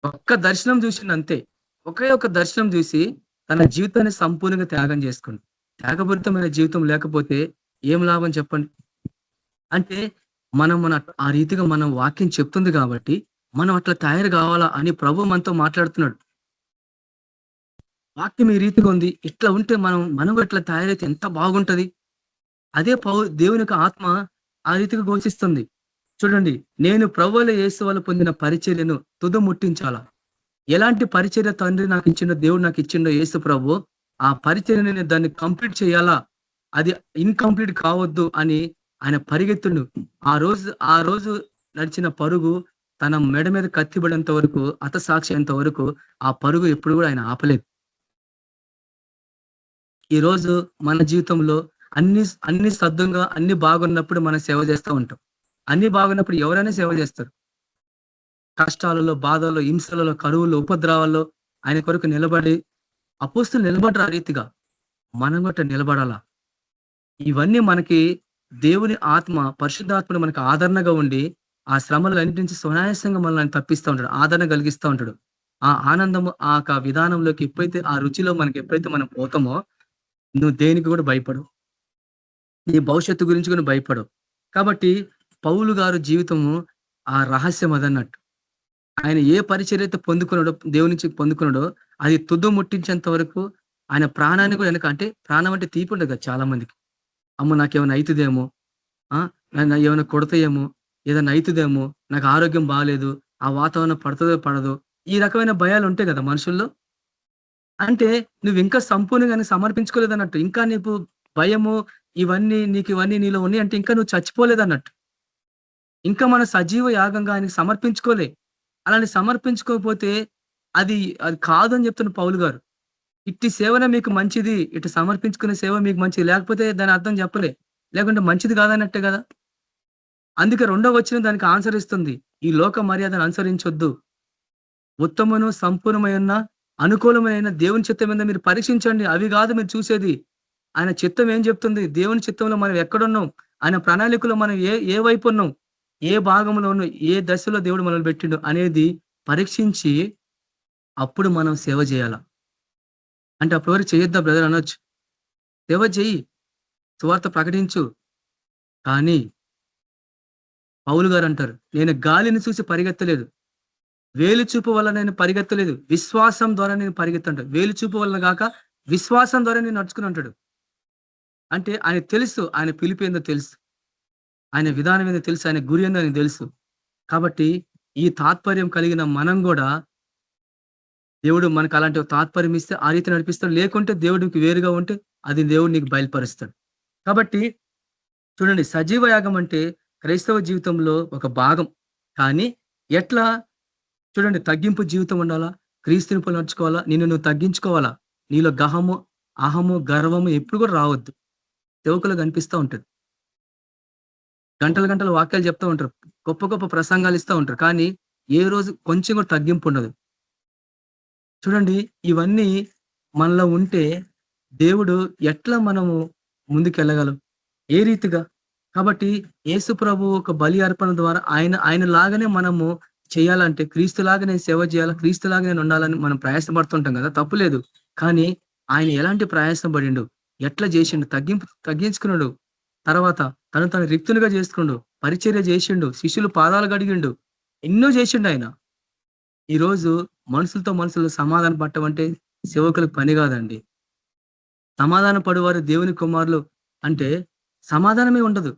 ఒక్క దర్శనం చూసింది అంతే. ఒకే ఒక దర్శనం చూసి తన జీవితాన్ని సంపూర్ణంగా త్యాగం చేసుకుంది. త్యాగపూరితమైన జీవితం లేకపోతే ఏం లాభం చెప్పండి? అంటే మన ఆ రీతిగా మనం వాక్యం చెప్తుంది కాబట్టి మనం అట్లా తయారు కావాలా అని ప్రభు మనతో మాట్లాడుతున్నాడు. వాక్యం ఈ రీతిగా ఉంది, ఇట్లా ఉంటే మనం ఇట్లా తయారైతే ఎంత బాగుంటది. అదే దేవుని యొక్క ఆత్మ ఆ రీతిగా ఘోషిస్తుంది. చూడండి, నేను ప్రభువుల యేసు వల్ల పొందిన పరిచర్యను తుద ముట్టించాలా. ఎలాంటి పరిచర్య తండ్రి నాకు ఇచ్చిండో, దేవుడు నాకు ఇచ్చిండో యేసు ప్రభు, ఆ పరిచర్యని నేను దాన్ని కంప్లీట్ చేయాలా, అది ఇన్కంప్లీట్ కావద్దు అని ఆయన పరిగెత్తుండు. ఆ రోజు నడిచిన పరుగు తన మెడ మీద కత్తిబడేంత వరకు, హతసాక్షి అయ్యేంత వరకు ఆ పరుగు ఎప్పుడు కూడా ఆయన ఆపలేదు. ఈ రోజు మన జీవితంలో అన్ని సద్దంగా, అన్ని బాగున్నప్పుడు మనం సేవ చేస్తూ ఉంటాం. అన్ని బాగున్నప్పుడు ఎవరైనా సేవ చేస్తారు. కష్టాలలో, బాధల్లో, హింసలలో, కరువుల్లో, ఉపద్రవాల్లో ఆయన కొరకు నిలబడి అపోస్తులు నిలబడరు. ఆ రీతిగా మనం కూడా నిలబడాలా. ఇవన్నీ మనకి దేవుని ఆత్మ, పరిశుద్ధాత్మను మనకు ఆదరణగా ఉండి ఆ శ్రమలు అన్నిటి నుంచి సునాయాసంగా మనల్ని తప్పిస్తూ ఉంటాడు, ఆదరణ కలిగిస్తూ ఉంటాడు. ఆ ఆనందము, ఆ విధానంలోకి ఎప్పుడైతే, ఆ రుచిలో మనకి ఎప్పుడైతే మనం పోతామో, నువ్వు దేనికి కూడా భయపడవు, నీ భవిష్యత్తు గురించి కూడా భయపడవు. కాబట్టి పౌలు గారు జీవితము ఆ రహస్యం అదన్నట్టు. ఆయన ఏ పరిచర్య అయితే పొందుకున్నాడో, దేవుని నుంచి పొందుకున్నాడో, అది తుద ముట్టించేంత వరకు ఆయన ప్రాణాన్ని కూడా వెనక, అంటే ప్రాణం అంటే తీపి ఉండదు కదా చాలా మందికి. అమ్మ నాకేమైనా అవుతుందేమో, ఏమైనా కొడతాయేమో, ఏదైనా అవుతుందేమో, నాకు ఆరోగ్యం బాగాలేదు, ఆ వాతావరణం పడుతుందో పడదో, ఈ రకమైన భయాలు ఉంటాయి కదా మనుషుల్లో. అంటే నువ్వు ఇంకా సంపూర్ణంగా సమర్పించుకోలేదన్నట్టు. ఇంకా నీకు భయము, నీకు ఇవన్నీ నీలో ఉన్నాయి అంటే ఇంకా నువ్వు చచ్చిపోలేదన్నట్టు. ఇంకా మన సజీవ యాగంగా ఆయనకి సమర్పించుకోలే. అలాని సమర్పించుకోకపోతే అది కాదు అని చెప్తున్న పౌలు గారు. ఇట్టి సేవనే మీకు మంచిది, ఇటు సమర్పించుకునే సేవ మీకు మంచిది, లేకపోతే దాని అర్థం చెప్పలే, లేకుంటే మంచిది కాదన్నట్టే కదా. అందుకే రెండో వచ్చిన దానికి ఆన్సర్ ఇస్తుంది, ఈ లోక మర్యాదను అనుసరించొద్దు, ఉత్తమను సంపూర్ణమైన అనుకూలమైన దేవుని చిత్తం మీద మీరు పరీక్షించండి. అవి కాదు మీరు చూసేది. ఆయన చిత్తం ఏం చెప్తుంది, దేవుని చిత్తంలో మనం ఎక్కడున్నాం, ఆయన ప్రణాళికలో మనం ఏ వైపు ఉన్నాం, ఏ భాగంలో ఉన్నాం, ఏ దశలో దేవుడు మనల్ని పెట్టిండు అనేది పరీక్షించి అప్పుడు మనం సేవ చేయాల. అంటే అప్పుడు వరకు చేయొద్దా బ్రదర్ అనొచ్చు. సేవ చెయ్యి, సువార్త ప్రకటించు. కానీ పౌలు గారు అంటారు, నేను గాలిని చూసి పరిగెత్తలేదు, వేలు చూపు వల్ల నేను పరిగెత్తలేదు, విశ్వాసం ద్వారా నేను పరిగెత్తంటాడు. వేలు చూపు వల్ల కాక విశ్వాసం ద్వారా నేను నడుచుకుని అంటాడు. అంటే ఆయన తెలుసు, ఆయన పిలిపి ఏందో తెలుసు, ఆయన విధానం ఏందో తెలుసు, ఆయన గురి ఏందో ఆయనకు తెలుసు. కాబట్టి ఈ తాత్పర్యం కలిగిన మనం కూడా దేవుడు మనకు అలాంటి తాత్పర్యం ఇస్తే ఆ రీతి నడిపిస్తాడు. లేకుంటే దేవుడికి వేరుగా ఉంటే అది దేవుడు నీకు బయలుపరుస్తాడు. కాబట్టి చూడండి, సజీవ యాగం అంటే క్రైస్తవ జీవితంలో ఒక భాగం. కానీ ఎట్లా చూడండి, తగ్గింపు జీవితం ఉండాలా, క్రీస్తుని పోలి నడుచుకోవాలా, నిన్ను నువ్వు తగ్గించుకోవాలా. నీలో గహము, అహము, గర్వము ఎప్పుడు కూడా రావద్దు. సేవకులు కనిపిస్తూ ఉంటుంది, గంటల గంటల వాక్యాలు చెప్తూ ఉంటారు, గొప్ప గొప్ప ప్రసంగాలు ఇస్తూ ఉంటారు, కానీ ఏ రోజు కొంచెం కూడా తగ్గింపు ఉండదు. చూడండి, ఇవన్నీ మనలో ఉంటే దేవుడు ఎట్లా మనము ముందుకెళ్ళగలం, ఏ రీతిగా? కాబట్టి యేసు ప్రభు ఒక బలి అర్పణ ద్వారా ఆయన లాగానే మనము చేయాలంటే, క్రీస్తు లాగానే సేవ చేయాలా, క్రీస్తు లాగానే ఉండాలని మనం ప్రయాసపడుతుంటాం కదా, తప్పులేదు. కానీ ఆయన ఎలాంటి ప్రయాసం పడిండు, ఎట్లా చేసిండు, తగ్గించుకున్నాడు, తర్వాత తను రిక్తునిగా చేసుకున్నాడు, పరిచర్య చేసిండు, శిష్యులు పాదాలు గడిగిండు, ఎన్నో చేసిండు ఆయన. ఈరోజు మనుషులతో మనుషులు సమాధానం పట్టమంటే సేవకులకు పని కాదండి. సమాధాన పడువారు దేవుని కుమారులు అంటే సమాధానమే ఉండదు.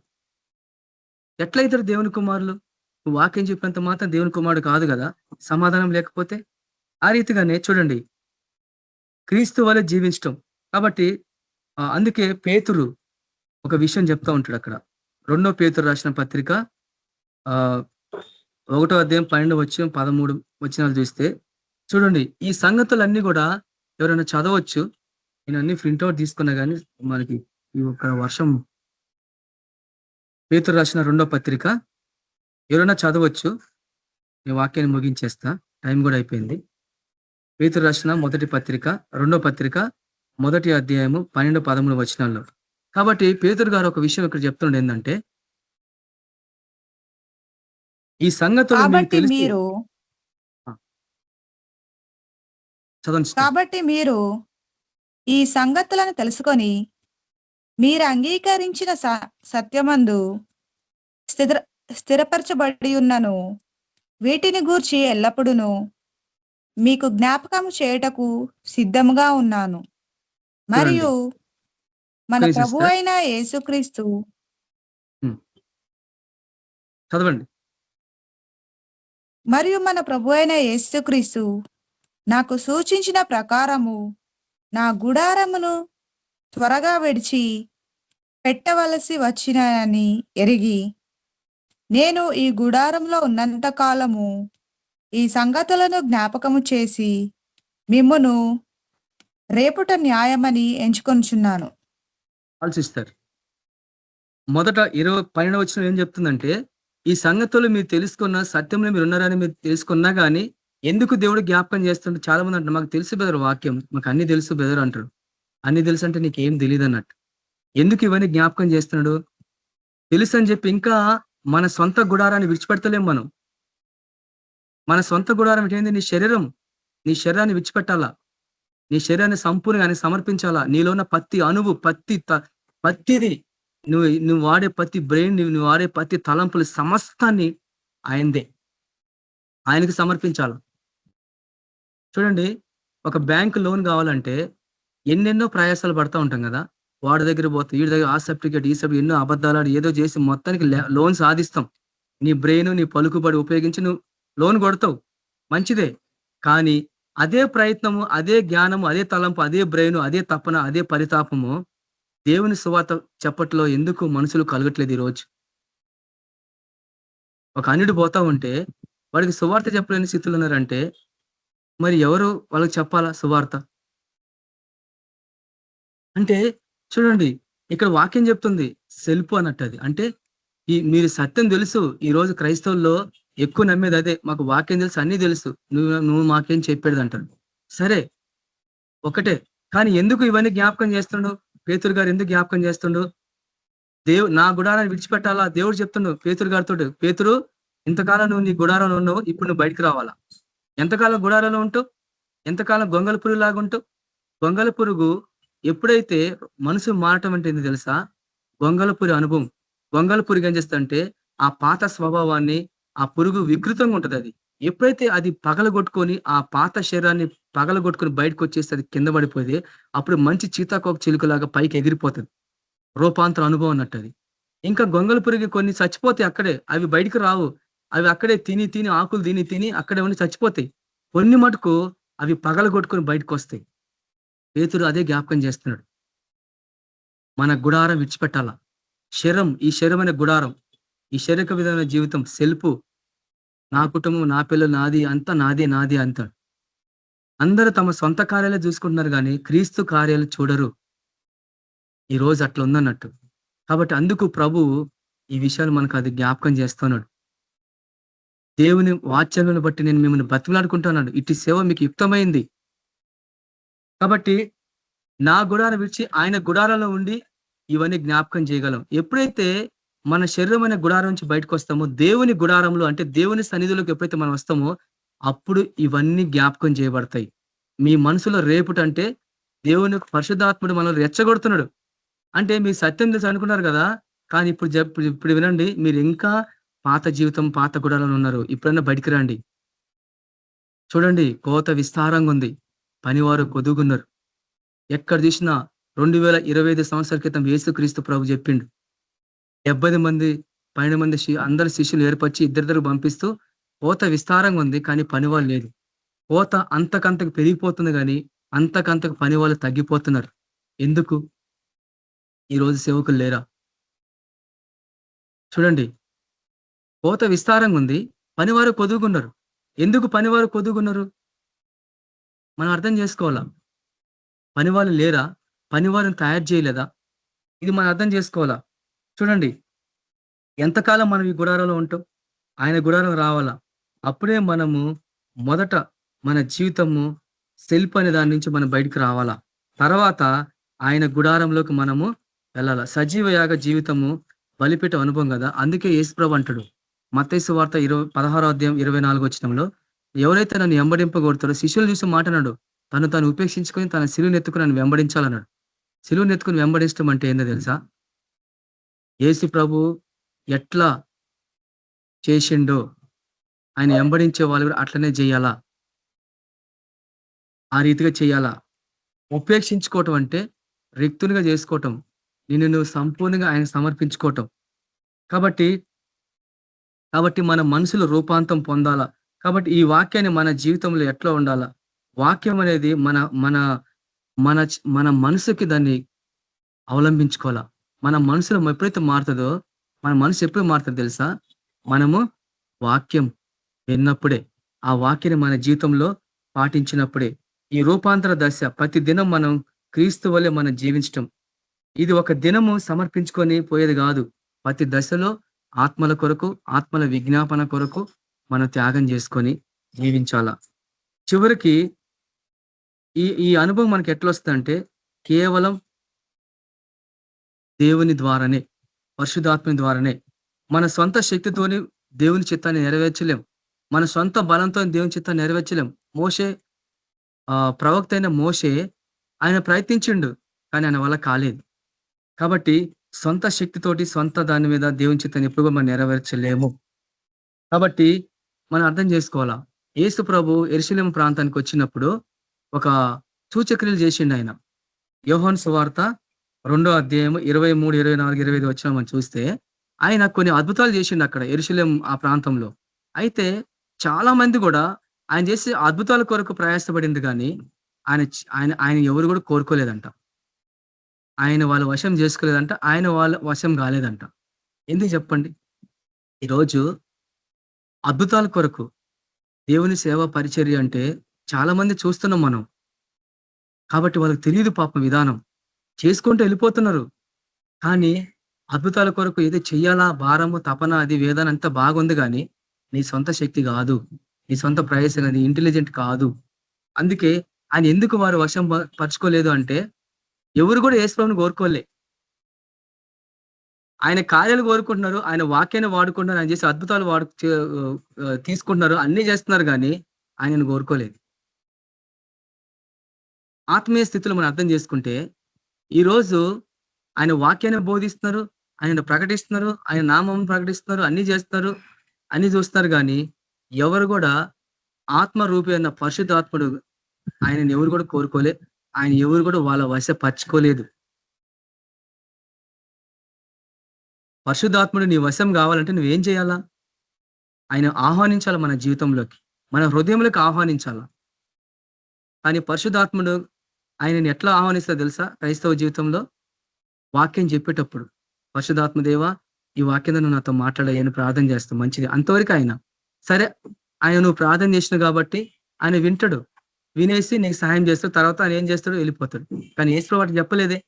ఎట్లయితారు దేవుని కుమారులు? నువ్వు వాక్యం చెప్పినంత మాత్రం దేవుని కుమారుడు కాదు కదా, సమాధానం లేకపోతే. ఆ రీతిగానే చూడండి, క్రీస్తు వలె జీవించటం. కాబట్టి అందుకే పేతురు ఒక విషయం చెప్తా ఉంటాడు అక్కడ. 2 పేతురు రాసిన పత్రిక 1వ అధ్యాయం 12-13 వచనాలు చూస్తే చూడండి, ఈ సంగతులన్నీ కూడా ఎవరైనా చదవచ్చు. నేను అన్ని ప్రింట్అవుట్ తీసుకున్నా కానీ మనకి ఈ ఒక వర్షం. పేతురు రాసిన 2వ పత్రిక ఎవరైనా చదవచ్చు. నేను వాక్యాన్ని ముగించేస్తా, టైం కూడా అయిపోయింది. పేతురు రాసిన మొదటి పత్రిక 2వ పత్రిక 1వ అధ్యాయము 12-13 వచనాల్లో. కాబట్టి పేతురు గారు ఒక విషయం ఇక్కడ చెప్తుండే ఏంటంటే, ఈ సంగతులు కాబట్టి మీరు ఈ సంగతులను తెలుసుకొని మీరు అంగీకరించిన సత్యమందు స్థిరపరచబడి ఉన్నను వీటిని గూర్చి ఎల్లప్పుడూ మీకు జ్ఞాపకం చేయుటకు సిద్ధముగా ఉన్నాను. మరియు మన ప్రభు అయిన యేసుక్రీస్తు చదవండి. మరియు మన ప్రభు అయిన యేసుక్రీస్తు నాకు సూచించిన ప్రకారము నా గుడారమును త్వరగా విడిచి పెట్టవలసి వచ్చినని ఎరిగి, నేను ఈ గుడారంలో ఉన్నంత కాలము ఈ సంగతులను జ్ఞాపకము చేసి మిమ్మును రేపుట న్యాయమని ఎంచుకొనుచున్నాను. ఆలోచిస్తారు. మొదట 12వ వచనం ఏం చెప్తుందంటే, ఈ సంగతులు మీరు తెలుసుకున్న, సత్యంలో మీరు ఉన్నారని మీరు తెలుసుకున్నా కానీ ఎందుకు దేవుడు జ్ఞాపకం చేస్తుంటే, చాలా మంది అంటారు మాకు తెలుసు బెదరు వాక్యం, మాకు అన్ని తెలుసు బెదరు అంటారు. అన్ని తెలుసు అంటే నీకేం తెలియదు అన్నట్టు. ఎందుకు ఇవన్నీ జ్ఞాపకం చేస్తున్నాడు? తెలుసు అని చెప్పి ఇంకా మన సొంత గుడారాన్ని విడిచిపెడతలేం మనం. మన సొంత గుడారం ఏంటి? నీ శరీరం. నీ శరీరాన్ని విడిచిపెట్టాలా, నీ శరీరాన్ని సంపూర్ణంగా ఆయన సమర్పించాలా. నీలో ఉన్న ప్రతి అణువు, ప్రతిది, నువ్వు వాడే ప్రతి బ్రెయిన్, నువ్వు వాడే ప్రతి తలంపులు సమస్తాన్ని ఆయనదే, ఆయనకి సమర్పించాలి. చూడండి, ఒక బ్యాంకు లోన్ కావాలంటే ఎన్నెన్నో ప్రయాసాలు పడతా ఉంటాం కదా. వాడి దగ్గర పోతే, వీడి దగ్గర ఆ సర్టిఫికేట్, ఈ సర్టిఫికేట్, ఎన్నో అబద్ధాలు ఏదో చేసి మొత్తానికి లోన్ సాధిస్తాం. నీ బ్రెయిన్, నీ పలుకుబడి ఉపయోగించి నువ్వు లోన్ కొడతావు, మంచిదే. కానీ అదే ప్రయత్నము, అదే జ్ఞానము, అదే తలంపు, అదే బ్రెయిన్, అదే తపన, అదే పరితాపము దేవుని సువార్త చెప్పట్లో ఎందుకు మనుషులు కలగట్లేదు ఈరోజు? ఒక అన్యుడు పోతా ఉంటే వాడికి సువార్త చెప్పలేని స్థితులు ఉన్నారంటే మరి ఎవరు వాళ్ళకి చెప్పాలా సువార్త? అంటే చూడండి, ఇక్కడ వాక్యం చెప్తుంది సెల్ఫ్ అన్నట్టు. అది అంటే మీరు సత్యం తెలుసు. ఈ రోజు క్రైస్తవుల్లో ఎక్కువ నమ్మేది అదే. మాకు వాక్యం తెలుసు, అన్నీ తెలుసు, నువ్వు మాకేం చెప్పేది అంటారు. సరే, ఒకటే. కానీ ఎందుకు ఇవన్నీ జ్ఞాపకం చేస్తుండు? పేతురు గారు ఎందుకు జ్ఞాపకం చేస్తుండు? నా గుడారాన్ని విడిచిపెట్టాలా? దేవుడు చెప్తుండు పేతురు గారితో, పేతురు, ఇంతకాలం నువ్వు నీ గుడారంలో ఉన్నావు, ఇప్పుడు నువ్వు బయటకు రావాలా. ఎంతకాలం గుడారంలో ఉంటావు? ఎంతకాలం గొంగళ పురుగు లాగుంటావు? గొంగళ పురుగు ఎప్పుడైతే మనసు మారటం అంటే ఏంది తెలుసా? గొంగళ పురుగు అనుభవం. గొంగళ పురుగు ఏం చేస్తుందంటే ఆ పాత స్వభావాన్ని, ఆ పురుగు వికృతంగా ఉంటది. అది ఎప్పుడైతే అది పగలగొట్టుకొని ఆ పాత శరీరాన్ని పగలగొట్టుకొని బయటకు వచ్చేసి అది కింద పడిపోతే అప్పుడు మంచి చీతాకోక చిలుకలాగా పైకి ఎగిరిపోతుంది. రూపాంతర అనుభవం అన్నట్టు అది. ఇంకా గొంగళ పురుగు కొన్ని చచ్చిపోతాయి అక్కడే, అవి బయటకు రావు. అవి అక్కడే తిని తిని ఆకులు తిని తిని అక్కడే ఉండి చచ్చిపోతాయి. కొన్ని మటుకు అవి పగలగొట్టుకొని బయటకు వస్తాయి. పేతురు అదే జ్ఞాపకం చేస్తున్నాడు. మన గుడారం విడిచిపెట్టాలా. ఈ శరీరమైన గుడారం, ఈ శరీరక విధమైన జీవితం, సెల్ఫ్, నా కుటుంబం, నా పిల్లలు, నాది అంతా నాది నాది అంటాడు. అందరూ తమ సొంత కార్యాలే చూసుకుంటున్నారు కానీ క్రీస్తు కార్యాలు చూడరు. ఈ రోజు అట్లా ఉందన్నట్టు. కాబట్టి అందుకు ప్రభువు ఈ విషయాలు మనకు అది జ్ఞాపకం చేస్తున్నాడు. దేవుని వాత్సల్యను బట్టి నేను మిమ్మల్ని బతిమలాడుకుంటున్నాను, ఇటు సేవ మీకు యుక్తమైంది. కాబట్టి నా గుడారం విడిచి ఆయన గుడారంలో ఉండి ఇవన్నీ జ్ఞాపకం చేయగలం. ఎప్పుడైతే మన శరీరమైన గుడారం నుంచి బయటకు వస్తామో, దేవుని గుడారంలో అంటే దేవుని సన్నిధిలోకి ఎప్పుడైతే మనం వస్తామో అప్పుడు ఇవన్నీ జ్ఞాపకం చేయబడతాయి. మీ మనసులో రేపుటంటే దేవుని పరిశుద్ధాత్ముడు మనల్ని రెచ్చగొడుతున్నాడు. అంటే మీరు సత్యం తెలుసు అనుకున్నారు కదా, కానీ ఇప్పుడు వినండి, మీరు ఇంకా పాత జీవితం, పాత గుడారంలో ఉన్నారు. ఇప్పుడన్నా బయటికి రండి. చూడండి, కోత విస్తారంగా ఉంది, పనివారు కొదుగున్నారు. ఎక్కడ చూసినా 2025 సంవత్సరాల క్రితం యేసుక్రీస్తు ప్రభు చెప్పిండు, 70 మంది పైన మంది అందరు శిష్యులు ఏర్పరిచి ఇద్దరిద్దరు పంపిస్తూ కోత విస్తారంగా ఉంది కానీ పనివాళ్ళు లేదు. కోత అంతకంతకు పెరిగిపోతుంది కానీ అంతకంతకు పనివాళ్ళు తగ్గిపోతున్నారు. ఎందుకు? ఈరోజు సేవకులు లేరా? చూడండి, కోత విస్తారంగా ఉంది, పనివారు కొదుగున్నారు. ఎందుకు పనివారు కొదుగున్నారు? మనం అర్థం చేసుకోవాలా. పనివాళ్ళు లేరా? పనివారిని తయారు చేయలేదా? ఇది మనం అర్థం చేసుకోవాలా. చూడండి, ఎంతకాలం మనం ఈ గుడారంలో ఉంటాం? ఆయన గుడారం రావాలా. అప్పుడే మనము మొదట మన జీవితము సెల్ఫ్ అనే దాని నుంచి మనం బయటికి రావాలా. తర్వాత ఆయన గుడారంలోకి మనము వెళ్ళాలా. సజీవ యాగ జీవితము బలిపీఠ అనుభవం కదా. అందుకే యేసుప్రభు అంటాడు మత్తయి సువార్త 16వ అధ్యాయం 24వ వచనంలో, ఎవరైతే నన్ను వెంబడింపగొడతారో, శిష్యులు చూసి మాట్లాడాడు, తను ఉపేక్షించుకొని తన సిలువను ఎత్తుకుని నన్ను వెంబడించాలన్నాడు. సిలువను ఎత్తుకుని వెంబడించడం అంటే ఏందో తెలుసా? యేసు ప్రభు ఎట్లా చేసిండో ఆయన వెంబడించే వాళ్ళు కూడా అట్లనే చేయాలా, ఆ రీతిగా చేయాలా. ఉపేక్షించుకోవటం అంటే రిక్తునిగా చేసుకోవటం, నిన్ను నువ్వు సంపూర్ణంగా ఆయన సమర్పించుకోవటం. కాబట్టి మన మనసులో రూపాంతం పొందాలా. కాబట్టి ఈ వాక్యాన్ని మన జీవితంలో ఎట్లా ఉండాలా? వాక్యం అనేది మన మన మన మన మనసుకి దాన్ని అవలంబించుకోవాలా. మన మనసులో ఎప్పుడైతే మారుతుందో, మన మనసు ఎప్పుడు మారుతుందో తెలుసా? మనము వాక్యం విన్నప్పుడే, ఆ వాక్యాన్ని మన జీవితంలో పాటించినప్పుడే. ఈ రూపాంతర దశ ప్రతి దినం మనం క్రీస్తు వల్లే మనం జీవించటం. ఇది ఒక దినము సమర్పించుకొని పోయేది కాదు. ప్రతి దశలో ఆత్మల కొరకు, ఆత్మల విజ్ఞాపన కొరకు మనం త్యాగం చేసుకొని జీవించాలా. చివరికి ఈ అనుభవం మనకి ఎట్లా వస్తుందంటే కేవలం దేవుని ద్వారానే, పరిశుద్ధాత్మ ద్వారానే. మన సొంత శక్తితోని దేవుని చిత్తాన్ని నెరవేర్చలేం. మన సొంత బలంతో దేవుని చిత్తాన్ని నెరవేర్చలేం. ప్రవక్త అయిన మోషే ఆయన ప్రయత్నించిండు కానీ ఆయన వల్ల కాలేదు. కాబట్టి సొంత శక్తితోటి, సొంత దాని మీద దేవుని చిత్తాన్ని ఎప్పుడు మనం నెరవేర్చలేము. కాబట్టి మనం అర్థం చేసుకోవాలా. యేసు ప్రభు యెరూషలేము ప్రాంతానికి వచ్చినప్పుడు ఒక సూచక్రియలు చేసిండు ఆయన. యోహాను సువార్త 2వ అధ్యాయం 23, 24, 25 వచ్చిన మనం చూస్తే ఆయన కొన్ని అద్భుతాలు చేసిండు అక్కడ యెరూషలేము ఆ ప్రాంతంలో. అయితే చాలా మంది కూడా ఆయన చేసే అద్భుతాల కొరకు ప్రయాసపడింది కానీ ఆయన ఎవరు కూడా కోరుకోలేదంట. ఆయన వాళ్ళ వశం చేసుకోలేదంట. ఆయన వాళ్ళ వశం కాలేదంట. ఎందుకు చెప్పండి? ఈరోజు అద్భుతాల కొరకు దేవుని సేవ పరిచర్య అంటే చాలా మంది చూస్తున్నాం మనం. కాబట్టి వాళ్ళకి తెలియదు పాపం విధానం, చేసుకుంటూ వెళ్ళిపోతున్నారు. కానీ అద్భుతాల కొరకు ఏదో చెయ్యాలా, భారము, తపన, అది వేదన అంతా బాగుంది కానీ నీ సొంత శక్తి కాదు, నీ సొంత ప్రయాసం కాదు, ఇంటెలిజెంట్ కాదు. అందుకే ఆయన ఎందుకు వారు వశం పరుచుకోలేదు అంటే, ఎవరు కూడా యేసుప్రభుని కోరుకోలే. ఆయన కార్యాలు కోరుకుంటున్నారు, ఆయన వాక్యాన్ని వాడుకుంటున్నారు, ఆయన చేసే అద్భుతాలు తీసుకుంటున్నారు, అన్ని చేస్తున్నారు కానీ ఆయనను కోరుకోలేదు. ఆత్మీయ స్థితిలో మనం అర్థం చేసుకుంటే, ఈరోజు ఆయన వాక్యాన్ని బోధిస్తున్నారు, ఆయన ప్రకటిస్తున్నారు, ఆయన నామం ప్రకటిస్తున్నారు, అన్ని చేస్తున్నారు, అన్ని చూస్తున్నారు కానీ ఎవరు కూడా ఆత్మ రూపి అన్న పరిశుద్ధాత్ముడు ఆయనని ఎవరు కూడా కోరుకోలే. ఆయన ఎవరు కూడా వాళ్ళ వశపరచుకోలేదు. పరిశుద్ధాత్ముడు నీ వశం కావాలంటే నువ్వేం చేయాలా? ఆయన ఆహ్వానించాలి మన జీవితంలోకి, మన హృదయంలోకి ఆహ్వానించాలా. కానీ పరిశుద్ధాత్ముడు ఆయనని ఎట్లా ఆహ్వానిస్తా తెలుసా? క్రైస్తవ జీవితంలో వాక్యం చెప్పేటప్పుడు, పరిశుద్ధాత్మ దేవా ఈ వాక్యం నువ్వు నాతో మాట్లాడాయని ప్రార్థన చేస్తాం, మంచిది. అంతవరకు ఆయన సరే, ఆయన నువ్వు ప్రార్థన చేసినావు కాబట్టి ఆయన వింటాడు, వినేసి నీకు సహాయం చేస్తాడు. తర్వాత ఆయన ఏం చేస్తాడు? వెళ్ళిపోతాడు. కానీ యేసు వాటికి చెప్పలేదే.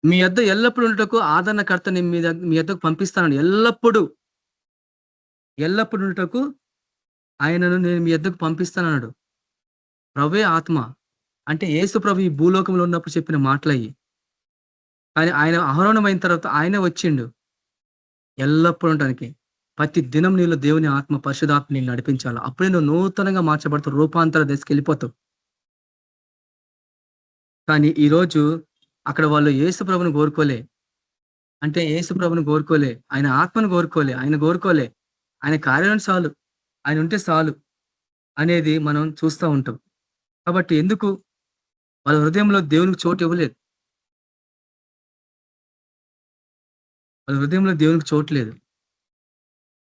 మీ యొద్ద ఎల్లప్పుడు ఉండటకు ఆదరణకర్త నేను మీ యొద్దకు పంపిస్తాను. ఎల్లప్పుడు ఉండటకు ఆయనను నేను మీ యొద్దకు పంపిస్తానన్నాడు. ప్రభువే ఆత్మ అంటే యేసు ప్రభు ఈ భూలోకంలో ఉన్నప్పుడు చెప్పిన మాటలయ్యి. కానీ ఆయన ఆహరణమైన తర్వాత ఆయన వచ్చిండు ఎల్లప్పుడు ఉండటానికి. ప్రతి దినం నీళ్ళు దేవుని ఆత్మ, పరిశుధాత్మ నేను నడిపించాలి. అప్పుడే నువ్వు నూతనంగా మార్చబడతావు, రూపాంతర దశకి వెళ్ళిపోతావు. కానీ ఈరోజు అక్కడ వాళ్ళు యేసు ప్రభుని కోరుకోలే. అంటే యేసు ప్రభుని కోరుకోలే, ఆయన ఆత్మను కోరుకోలే, ఆయన కోరుకోలే, ఆయన కార్యాలను చాలు, ఆయన ఉంటే చాలు అనేది మనం చూస్తూ ఉంటాం. కాబట్టి ఎందుకు వాళ్ళ హృదయంలో దేవునికి చోటు ఇవ్వలేదు? వాళ్ళ హృదయంలో దేవునికి చోటు లేదు.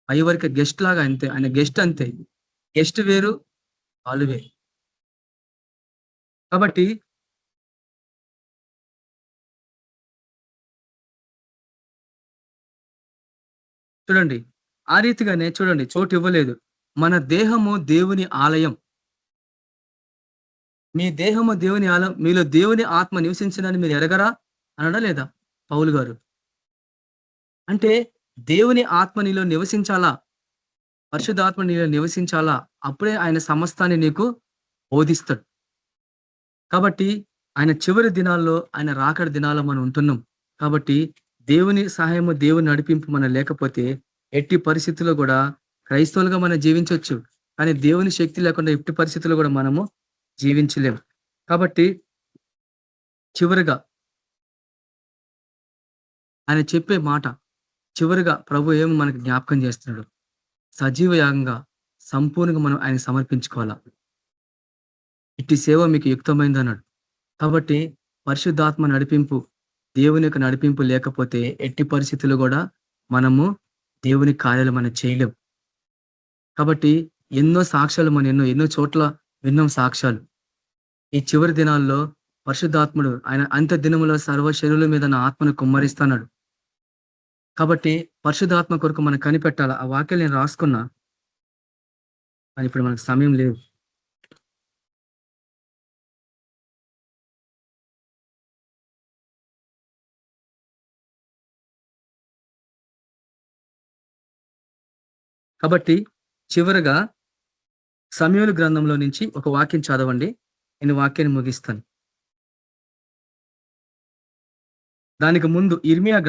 పై వరకు గెస్ట్ లాగా అంతే, ఆయన గెస్ట్ అంతే. గెస్ట్ వేరు, వాళ్ళు వేరు. కాబట్టి చూడండి, ఆ రీతిగానే చూడండి, చోటు ఇవ్వలేదు. మన దేహము దేవుని ఆలయం. మీ దేహము దేవుని ఆలయం, మీలో దేవుని ఆత్మ నివసించదని మీరు ఎరగరా అనడా లేదా పౌలు గారు? అంటే దేవుని ఆత్మ నీలో నివసించాలా, పరిశుద్ధాత్మ నీలో నివసించాలా, అప్పుడే ఆయన సమస్తాన్ని నీకు బోధిస్తాడు. కాబట్టి ఆయన చివరి దినాల్లో, ఆయన రాకడ దినాల్లో మనం ఉంటున్నాం. కాబట్టి దేవుని సహాయము, దేవుని నడిపింపు మనం లేకపోతే ఎట్టి పరిస్థితుల్లో కూడా క్రైస్తవులుగా మనం జీవించవచ్చు. కానీ దేవుని శక్తి లేకుండా ఎట్టి పరిస్థితుల్లో కూడా మనము జీవించలేము. కాబట్టి చివరిగా ఆయన చెప్పే మాట, చివరిగా ప్రభు ఏమో మనకు జ్ఞాపకం చేస్తున్నాడు, సజీవ యాగంగా సంపూర్ణంగా మనం ఆయన సమర్పించుకోవాలా. ఇట్టి సేవ మీకు యుక్తమైంది అన్నాడు. కాబట్టి పరిశుద్ధాత్మ నడిపింపు, దేవుని యొక్క నడిపింపు లేకపోతే ఎట్టి పరిస్థితుల్లో కూడా మనము దేవుని కార్యాలు మనం చేయలేం. కాబట్టి ఎన్నో సాక్ష్యాలు మనం ఎన్నో చోట్ల విన్నాం సాక్ష్యాలు. ఈ చివరి దినాల్లో పరిశుద్ధాత్ముడు ఆయన అంత్య దినములో సర్వ శరీరుల మీద నా ఆత్మను కుమ్మరిస్తున్నాడు. కాబట్టి పరిశుద్ధాత్మ కొరకు మనం కనిపెట్టాలి. ఆ వాక్యాలు నేను రాసుకున్నా, కానీ ఇప్పుడు మనకు సమయం లేదు. కాబట్టి చివరగా సమూయేలు గ్రంథంలో నుంచి ఒక వాక్యం చదవండి, నేను వాక్యాన్ని ముగిస్తాను. దానికి ముందు ఇర్మియా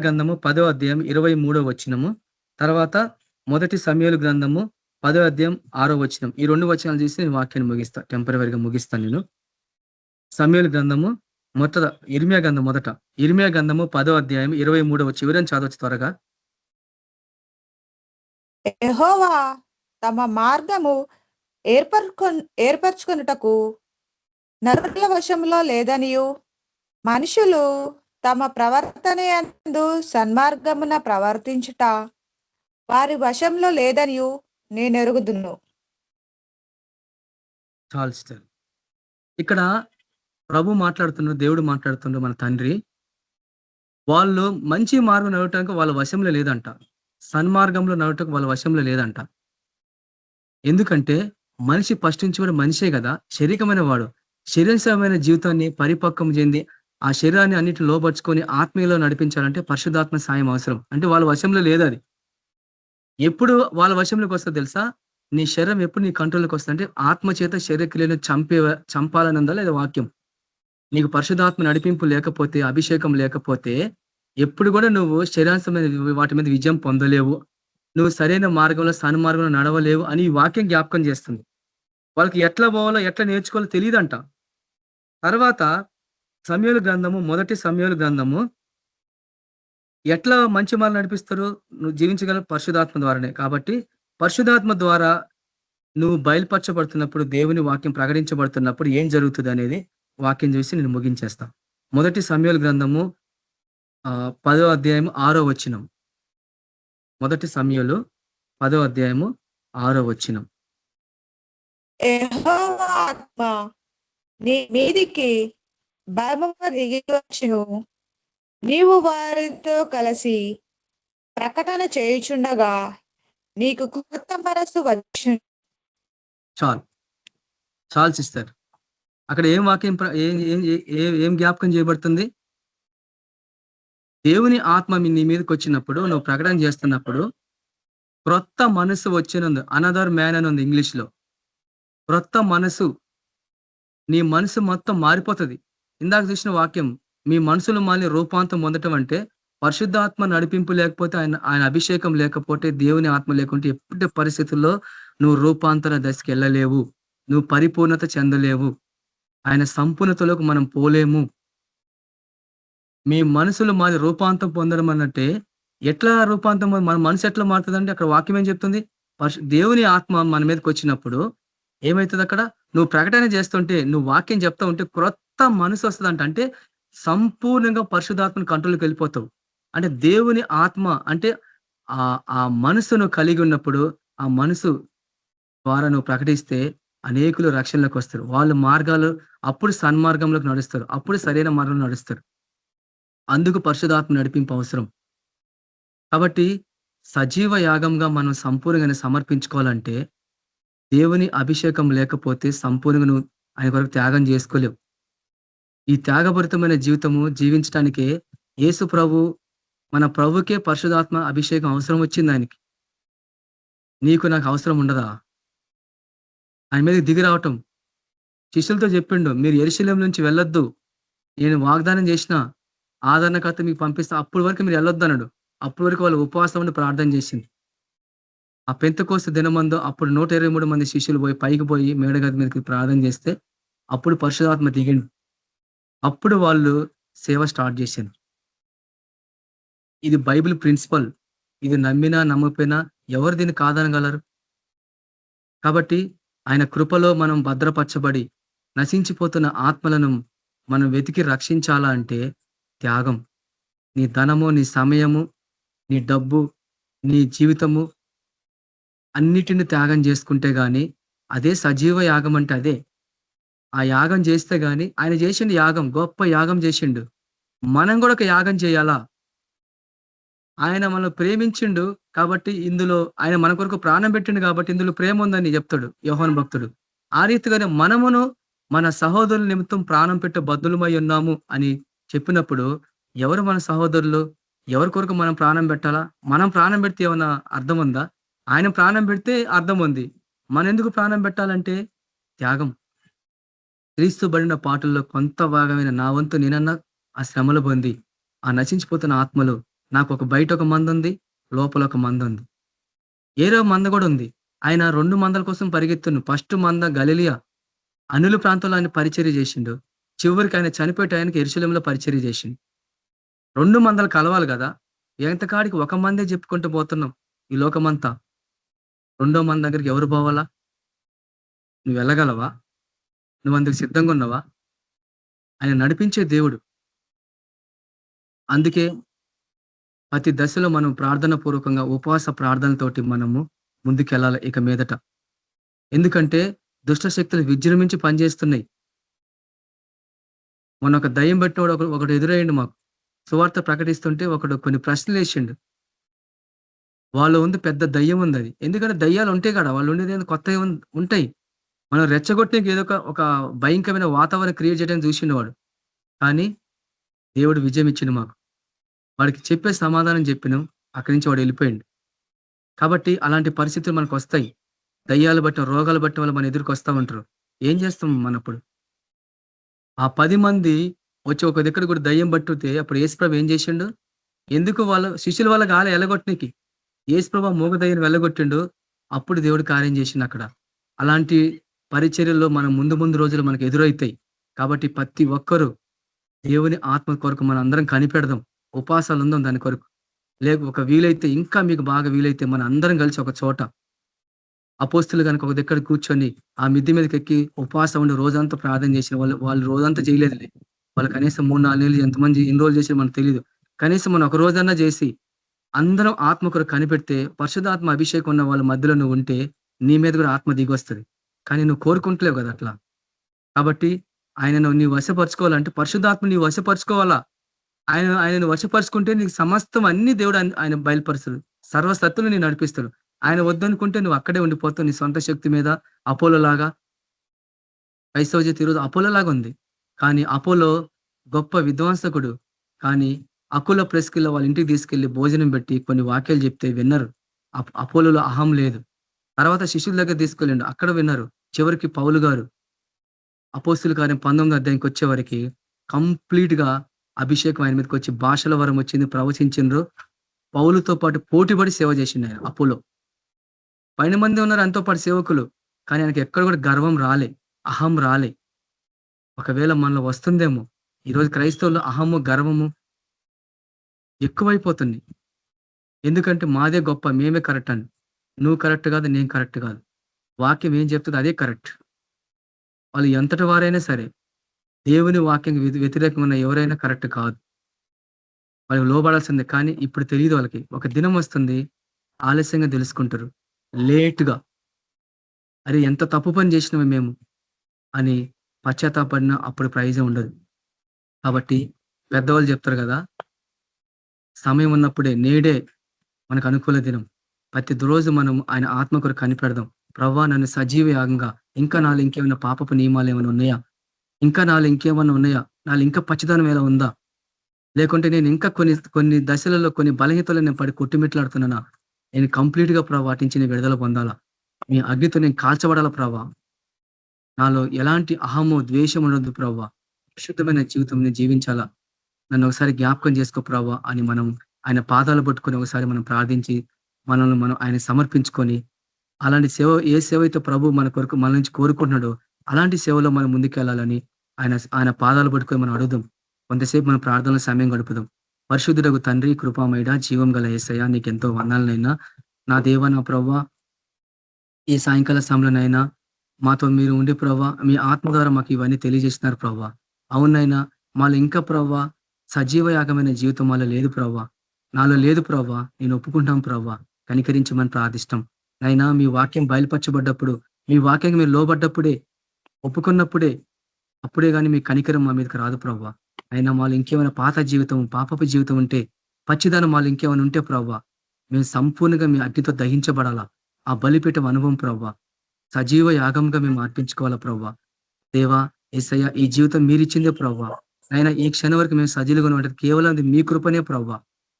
గ్రంథము 10వ అధ్యాయం 23వ వచనము, తర్వాత మొదటి సమూయేలు గ్రంథము 10వ అధ్యాయం 6వ వచనం. ఈ 2 వచనాలు చూసి నేను వాక్యాన్ని ముగిస్తా, టెంపరీగా ముగిస్తాను నేను. సమూయేలు గ్రంథము ఇర్మియా గ్రంథము 10వ అధ్యాయం 23వ చివరని చదవచ్చు త్వరగా. యెహోవా తమ మార్గము ఏర్పరచుకొనుటకు నరుల వశంలో లేదనియు, మనుషులు తమ ప్రవర్తనయందు సన్మార్గమున ప్రవర్తించుట వారి వశంలో లేదనియు నేనెరుగుదును. చాలు సార్. ఇక్కడ ప్రభు మాట్లాడుతున్నారు, దేవుడు మాట్లాడుతున్నారు, మన తండ్రి. వాళ్ళు మంచి మార్గం నడవటానికి వాళ్ళ వశంలో లేదంట, సన్మార్గంలో నడవటానికి వాళ్ళ వశంలో లేదంట. ఎందుకంటే మనిషి ఫస్ట్ నుంచి కూడా మనిషే కదా, శరీరమైన వాడు. శరీరమైన జీవితాన్ని పరిపక్వం చెంది ఆ శరీరాన్ని అన్నిటిని లోపరుచుకొని ఆత్మీయలో నడిపించాలంటే పరిశుద్ధాత్మ సాయం అవసరం. అంటే వాళ్ళ వశంలో లేదు అది. ఎప్పుడు వాళ్ళ వశంలోకి వస్తుందో తెలుసా? నీ శరీరం ఎప్పుడు నీ కంట్రోల్‌లోకి వస్తదంటే ఆత్మ చేత శరీర క్రియలను చంపాలని ఉందా లేదా వాక్యం. నీకు పరిశుద్ధాత్మ నడిపింపు లేకపోతే, అభిషేకం లేకపోతే ఎప్పుడు కూడా నువ్వు శరీరాంశమైన వాటి మీద విజయం పొందలేవు. నువ్వు సరైన మార్గంలో, సన్మార్గంలో నడవలేవు అని ఈ వాక్యం జ్ఞాపకం చేస్తుంది. వాళ్ళకి ఎట్లా పోవాలో, ఎట్లా నేర్చుకోవాలో తెలీదంట. తర్వాత సమూయేలు గ్రంథము, మొదటి సమూయేలు గ్రంథము ఎట్లా మంచి మార్గం నడిపిస్తారు? నువ్వు జీవించగలవు పరిశుద్ధాత్మ ద్వారానే. కాబట్టి పరిశుద్ధాత్మ ద్వారా నువ్వు బయలుపరచబడుతున్నప్పుడు, దేవుని వాక్యం ప్రకటించబడుతున్నప్పుడు ఏం జరుగుతదనేది వాక్యం చూసి నేను ముగించేస్తా. మొదటి సమూయేలు గ్రంథము 10వ అధ్యాయము 6వ వచనం. మొదటి సమూయేలు 10వ అధ్యాయము 6వ వచనం. యెహోవా ఆత్మ నీ మీదికి బలముగా దిగి వచ్చును. నీవు వారితో కలిసి ప్రకటన చేయుచుండగా నీకు కొత్త మనస్సు వచ్చును. చాలు సిస్టర్. అక్కడ ఏం వాక్యం ఏం జ్ఞాపకం చేయబడుతుంది? దేవుని ఆత్మ నీ మీదకి వచ్చినప్పుడు, నువ్వు ప్రకటన చేస్తున్నప్పుడు క్రొత్త మనసు వచ్చినందు, అనదర్ మ్యాన్ అని ఉంది ఇంగ్లీష్‌లో. క్రొత్త మనసు, నీ మనసు మొత్తం మారిపోతది. ఇందాక చూసిన వాక్యం, మీ మనసులో మళ్ళీ రూపాంతరం పొందటం అంటే పరిశుద్ధాత్మ నడిపింపు లేకపోతే, ఆయన అభిషేకం లేకపోతే, దేవుని ఆత్మ లేకుంటే ఎప్పటి పరిస్థితుల్లో నువ్వు రూపాంతర దశకి వెళ్ళలేవు. నువ్వు పరిపూర్ణత చెందలేవు. ఆయన సంపూర్ణతలోకి మనం పోలేము. మీ మనసులో మాది రూపాంతరం పొందడం అన్నట్టే, ఎట్లా రూపాంతరం మన మనసు ఎట్లా మారుతుందంటే అక్కడ వాక్యం ఏం చెప్తుంది? దేవుని ఆత్మ మన మీదకి వచ్చినప్పుడు ఏమవుతుంది? అక్కడ నువ్వు ప్రకటన చేస్తుంటే, నువ్వు వాక్యం చెప్తా ఉంటే క్రొత్త మనసు వస్తుందంట. అంటే సంపూర్ణంగా పరిశుద్ధాత్మని కంట్రోల్‌కి వెళ్ళిపోతావు. అంటే దేవుని ఆత్మ అంటే ఆ మనసును కలిగి ఉన్నప్పుడు, ఆ మనసు ద్వారా నువ్వు ప్రకటిస్తే అనేకులు రక్షణలోకి వస్తారు. వాళ్ళు మార్గాలు అప్పుడు సన్మార్గంలోకి నడుస్తారు. అప్పుడు సరైన మార్గంలో నడుస్తారు. అందుకు పరిశుద్ధాత్మ నడిపింపు అవసరం. కాబట్టి సజీవ యాగంగా మనం సంపూర్ణంగా సమర్పించుకోవాలంటే, దేవుని అభిషేకం లేకపోతే సంపూర్ణంగా నువ్వు ఆయన కొరకు త్యాగం చేసుకోలేవు. ఈ త్యాగభరితమైన జీవితము జీవించడానికే యేసు ప్రభు, మన ప్రభుకే పరిశుద్ధాత్మ అభిషేకం అవసరం వచ్చింది ఆయనకి. నీకు నాకు అవసరం ఉండదా? ఆయన మీదకి దిగి రావటం. శిష్యులతో చెప్పిండు, మీరు యెరూషలేము నుంచి వెళ్ళొద్దు. నేను వాగ్దానం చేసిన ఆదరణకర్త మీకు పంపిస్తా. అప్పటి వరకు మీరు వెళ్ళొద్దు అన్నాడు. అప్పటి వరకు వాళ్ళు ఉపవాసం ఉండి ప్రార్థన చేసింది. ఆ పెంతెకోస్తు దినమందు అప్పుడు 123 మంది శిష్యులు పైకి పోయి మేడగది మీదకి ప్రార్థన చేస్తే అప్పుడు పరిశుద్ధాత్మ దిగిండు. అప్పుడు వాళ్ళు సేవ స్టార్ట్ చేసింది. ఇది బైబిల్ ప్రిన్సిపల్. ఇది నమ్మినా నమ్మకపోయినా ఎవరు దీన్ని కాదనగలరు? కాబట్టి ఆయన కృపలో మనం భద్రపరచబడి నశించిపోతున్న ఆత్మలను మనం వెతికి రక్షించాలా అంటే త్యాగం. నీ ధనము, నీ సమయము, నీ డబ్బు, నీ జీవితము అన్నిటిని త్యాగం చేసుకుంటే గాని, అదే సజీవ యాగం అంటే అదే. ఆ యాగం చేస్తే గాని, ఆయన చేసిండు యాగం, గొప్ప యాగం చేసిండు. మనం కూడా ఒక యాగం చేయాలా? ఆయన మనల్ని ప్రేమించిండు కాబట్టి ఇందులో ఆయన మన కొరకు ప్రాణం పెట్టిండు కాబట్టి ఇందులో ప్రేమ ఉందని చెప్తాడు యోహాను భక్తుడు. ఆ రీతిగానే మనమును మన సహోదరుల నిమిత్తం ప్రాణం పెట్టే బద్దులమై ఉన్నాము అని చెప్పినప్పుడు, ఎవరు మన సహోదరులు? ఎవరి కొరకు మనం ప్రాణం పెట్టాలా? మనం ప్రాణం పెడితే ఏమన్నా అర్థం ఉందా? ఆయన ప్రాణం పెడితే అర్థం ఉంది. మనం ఎందుకు ప్రాణం పెట్టాలంటే త్యాగం. క్రీస్తు బడిన పాటల్లో కొంత భాగమైన నా వంతు నేనన్నా ఆ శ్రమలు పొంది, ఆ నశించిపోతున్న ఆత్మలు, నాకు ఒక బయట ఒక మంద ఉంది, లోపల ఒక మంద ఉంది. ఏరో మంద కూడా ఉంది. ఆయన 2 మందల కోసం పరిగెత్తును. ఫస్ట్ మంద గలిలియా అనుల ప్రాంతంలో ఆయన పరిచర్య చేసిండు. చివరికి ఆయన చనిపోయే టయానికి యెరూషలేములో పరిచర్య చేసిండు. 2 మందలు కలవాలి కదా. ఎంతకాడికి ఒక మందే చెప్పుకుంటూ పోతున్నాం ఈ లోకమంతా. 2వ మంది దగ్గరికి ఎవరు పోవాలా? నువ్వు వెళ్ళగలవా? నువ్వు అందుకు సిద్ధంగా ఉన్నావా? ఆయన నడిపించే దేవుడు. అందుకే ప్రతి దశలో మనం ప్రార్థన పూర్వకంగా ఉపవాస ప్రార్థనతోటి మనము ముందుకెళ్ళాలి ఇక మీదట. ఎందుకంటే దుష్ట శక్తులు విజృంభించి పనిచేస్తున్నాయి. మొన్న ఒక దయ్యం పెట్టినోడు ఒకడు ఎదురయ్యిండు మాకు. సువార్త ప్రకటిస్తుంటే ఒకడు కొన్ని ప్రశ్నలు వేసిండు. వాళ్ళు ఉంది పెద్ద దయ్యం ఉంది అది. ఎందుకంటే దయ్యాలు ఉంటాయి కదా, వాళ్ళు ఉండేది కొత్తగా ఉంటాయి. మనం రెచ్చగొట్టడానికి ఏదో ఒక భయంకరమైన వాతావరణం క్రియేట్ చేయడానికి చూసిండు వాడు. కానీ దేవుడు విజయం ఇచ్చిండు మాకు. వాడికి చెప్పే సమాధానం చెప్పినాం. అక్కడి నుంచి వాడు వెళ్ళిపోయిండు. కాబట్టి అలాంటి పరిస్థితులు మనకు వస్తాయి. దయ్యాలు బట్టి, రోగాలు బట్టి వాళ్ళు మన ఎదురుకు వస్తా ఉంటారు. ఏం చేస్తాం మనప్పుడు? ఆ 10 మంది వచ్చి ఒక దగ్గర కూడా దయ్యం పట్టుతే అప్పుడు యేసుప్రభు ఏం చేసిండు? ఎందుకు వాళ్ళ శిష్యుల వల్ల గాలి ఎల్లగొట్టనీకి. యేసుప్రభు ఆ మూగ దయ్యాన్ని వెళ్ళగొట్టిండు. అప్పుడు దేవుడు కార్యం చేసిండు అక్కడ. అలాంటి పరిచర్యల్లో మనం ముందు ముందు రోజులు మనకు ఎదురైతాయి. కాబట్టి ప్రతి ఒక్కరు దేవుని ఆత్మ కొరకు మనం అందరం కనిపెడదాం. ఉపవాసాలు ఉందాం దాని కొరకు. ఒక వీలైతే ఇంకా మీకు బాగా వీలైతే మన అందరం కలిసి ఒక చోట అపోస్తులు గనుక ఒక దగ్గర కూర్చొని ఆ మిద్ది మీదకి ఎక్కి ఉపవాసం ఉండి రోజంతా ప్రార్థన చేసిన వాళ్ళు రోజంతా చేయలేదులే. వాళ్ళు కనీసం 3-4 నెలలు ఎంతమంది ఎన్ని రోజులు చేసి మనకు తెలియదు. కనీసం మనం ఒక రోజన్నా చేసి అందరం ఆత్మ కొరకు కనిపెడితే పరిశుద్ధాత్మ అభిషేకం ఉన్న వాళ్ళ మధ్యలో నువ్వు ఉంటే నీ మీద కూడా ఆత్మ దిగొస్తుంది. కానీ నువ్వు కోరుకుంటలేవు కదా అట్లా. కాబట్టి ఆయనను నీవు వశపరచుకోవాలంటే పరిశుద్ధాత్మ నీవు వశపరచుకోవాలా. ఆయనను వశపరుచుకుంటే నీకు సమస్తం అన్ని దేవుడు ఆయన బయలుపరుస్తాడు. సర్వసత్తులు నేను నడిపిస్తాడు. ఆయన వద్దనుకుంటే నువ్వు అక్కడే ఉండిపోతావు నీ సొంత శక్తి మీద. అపోలో లాగా క్రైస్తవ జీవితం ఈరోజు అపోలో లాగా ఉంది. కానీ అపోలో గొప్ప విద్వాంసకుడు. కానీ అకుల ప్రెస్కిల్లో వాళ్ళ ఇంటికి తీసుకెళ్లి భోజనం పెట్టి కొన్ని వాక్యాలు చెప్తే విన్నారు. అపోలోలో అహం లేదు. తర్వాత శిష్యుల దగ్గర తీసుకెళ్ళిండు, అక్కడ విన్నారు. చివరికి పౌలు గారు అపోస్తుల కార్యం 19వ అధ్యాయంకి వచ్చేవరకు కంప్లీట్ గా అభిషేకం ఆయన మీదకి వచ్చి భాషల వరం వచ్చింది, ప్రవచించిండ్రు. పౌలుతో పాటు పోటీపడి సేవ చేసిండు ఆయన. అపోలో 10 మంది ఉన్నారు ఆయనతో పాటు సేవకులు. కానీ ఆయనకి ఎక్కడ కూడా గర్వం రాలే, అహం రాలే. ఒకవేళ మనలో వస్తుందేమో. ఈరోజు క్రైస్తవుల్లో అహము, గర్వము ఎక్కువైపోతుంది. ఎందుకంటే మాదే గొప్ప, మేమే కరెక్ట్ అని. నువ్వు కరెక్ట్ కాదు, నేను కరెక్ట్ కాదు. వాక్యం ఏం చెప్తుంది అదే కరెక్ట్. వాళ్ళు ఎంతటి వారైనా సరే దేవుని వాక్యం వ్యతిరేకంగా ఉన్న ఎవరైనా కరెక్ట్ కాదు. వాళ్ళకి లోబడాల్సిందే. కానీ ఇప్పుడు తెలియదు వాళ్ళకి. ఒక దినం వస్తుంది ఆలస్యంగా తెలుసుకుంటారు, లేటుగా. అరే ఎంత తప్పు పని చేసినామే మేము అని పశ్చాత్తాపడినా అప్పుడు ప్రైజే ఉండదు. కాబట్టి పెద్దవాళ్ళు చెప్తారు కదా, సమయం ఉన్నప్పుడే, నేడే మనకు అనుకూల దినం. ప్రతి రోజు మనం ఆయన ఆత్మ కొరకు కనిపెడదాం. ప్రవ్వా నన్ను సజీవ యాగంగా, ఇంకా నాలో ఇంకేమైనా పాపపు నియమాలు ఏమైనా ఉన్నాయా, ఇంకా నాలో ఇంకేమన్నా ఉన్నాయా, నాలో ఇంకా పచ్చిదనం ఎలా ఉందా, లేకుంటే నేను ఇంకా కొన్ని దశలలో కొన్ని బలహీతలు నేను పడి కొట్టుమిట్లాడుతున్నానా, నేను కంప్లీట్ గా ప్రభా వాటించి నేను విడుదల పొందాలా, మీ అగ్నితో నేను కాల్చబడాలా ప్రభా, నాలో ఎలాంటి అహము ద్వేషం ఉండొద్దు ప్రభా, పరిశుద్ధమైన జీవితం నేను జీవించాలా, నన్ను ఒకసారి జ్ఞాపకం చేసుకో ప్రభా అని మనం ఆయన పాదాలు పట్టుకొని ఒకసారి మనం ప్రార్థించి మనల్ని మనం ఆయన సమర్పించుకొని, అలాంటి సేవ, ఏ సేవ అయితే ప్రభు మన కొరకు మన నుంచి కోరుకుంటున్నాడో అలాంటి సేవలో మనం ముందుకెళ్లాలని ఆయన పాదాలు పట్టుకొని మనం అడుగుదాం. కొంతసేపు మనం ప్రార్థనల సమయం గడుపుదాం. పరిశుద్ధుడగు తండ్రి, కృపామయుడ, జీవం గల యేసయ్య, నీకెంతో వందనాలనైనా. నా దేవ, నా ప్రవ్వా, ఈ సాయంకాల సమయంలోనైనా మాతో మీరు ఉండి ప్రవ్వా, మీ ఆత్మ ద్వారా మాకు ఇవన్నీ తెలియజేస్తున్నారు ప్రవ్వా. అవునైనా మాలో ఇంకా ప్రవ్వా సజీవ యాగమైన జీవితం మాలో లేదు ప్రవ్వా, నాలో లేదు ప్రవ్వా. నేను ఒప్పుకుంటాం ప్రవ్వా, కనికరించమని ప్రార్థిస్తాం. నైనా మీ వాక్యం బయలుపరచబడ్డప్పుడు, మీ వాక్యం మీరు లోబడ్డప్పుడే, ఒప్పుకున్నప్పుడే, అప్పుడే గాని మీ కనికరం మా మీదకి రాదు ప్రవ్వా. అయినా మాలో ఇంకేమైనా పాత జీవితం, పాపపు జీవితం ఉంటే, పచ్చిదనం మాలో ఇంకేమైనా ఉంటే ప్రవ్వా, మేము సంపూర్ణంగా మీ అగ్నితో దహించబడాలా. ఆ బలిపీఠం అనుభవం ప్రవ్వా, సజీవ యాగంగా మేము అర్పించుకోవాలా ప్రవ్వా. దేవా యేసయ్య, ఈ జీవితం మీరిచ్చిందే ప్రవ్వా. అయినా ఈ క్షణం వరకు మేము సజీలుగా ఉండటం కేవలం అది మీ కృపనే ప్రవ్వా.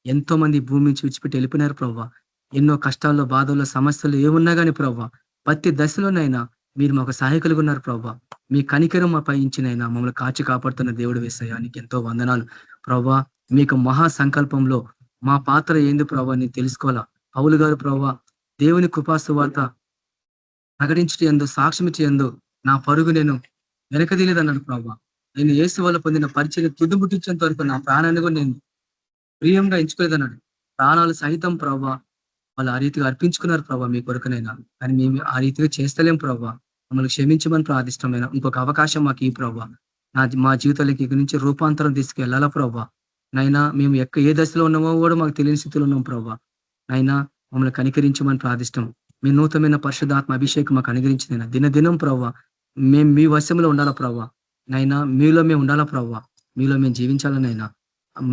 ఎంతో మంది భూమి నుంచి విడిచిపెట్టి వెళ్ళిపోయినారు ప్రవ్వా. ఎన్నో కష్టాల్లో, బాధల్లో, సమస్యలు ఏమున్నా గానీ ప్రవ్వా, ప్రతి దశలోనైనా మీరు మాకు సహాయకులుగా ఉన్నారు ప్రవ్వా. మీ కనికరం మా పై ఇచ్చినైనా మమ్మల్ని కాచి కాపాడుతున్న దేవుడు యేసయ్య, నీకు ఎంతో వందనాలు ప్రవ్వా. మీకు మహా సంకల్పంలో మా పాత్ర ఏంది ప్రవ్వా నేను తెలుసుకోవాలా. పౌలు గారు ప్రవ్వా దేవుని కృపాసువార్త ప్రకటించటి యందు, సాక్ష్యమిచ్చి యందు నా పరుగు నేను వెనకదీయలేదన్నాడు ప్రవ్వా. నేను యేసు వల్ల పొందిన పరిచయం తుదిముట్టించేంత వరకు నా ప్రాణాన్ని కూడా నేను ప్రియంగా ఎంచుకోలేదన్నాడు. ప్రాణాలు సహితం ప్రవ్వా వాళ్ళు ఆ రీతిగా అర్పించుకున్నారు ప్రభావ మీ కొరకునైనా. కానీ మేము ఆ రీతిగా చేస్తలేం ప్రభావ. మమ్మల్ని క్షమించమని ప్రార్థిష్టమైన ఇంకొక అవకాశం మాకు ఈ ప్రభావ. మా జీవితాలకి ఇక నుంచి రూపాంతరం తీసుకెళ్లాలా ప్రభావ. నైనా మేము ఏ దశలో ఉన్నామో కూడా మాకు తెలియని స్థితిలో ఉన్నాం ప్రభావ. నైనా మమ్మల్ని కనికరించమని ప్రార్థిష్టం. మీ నూతనమైన పరిశుద్ధాత్మ అభిషేకం మాకు అనుగ్రహించిన దినదినం ప్రభావ మేము మీ వశంలో ఉండాలా ప్రభావ. నైనా మీలో మేము ఉండాలా ప్రభావ. మీలో మేము జీవించాలనైనా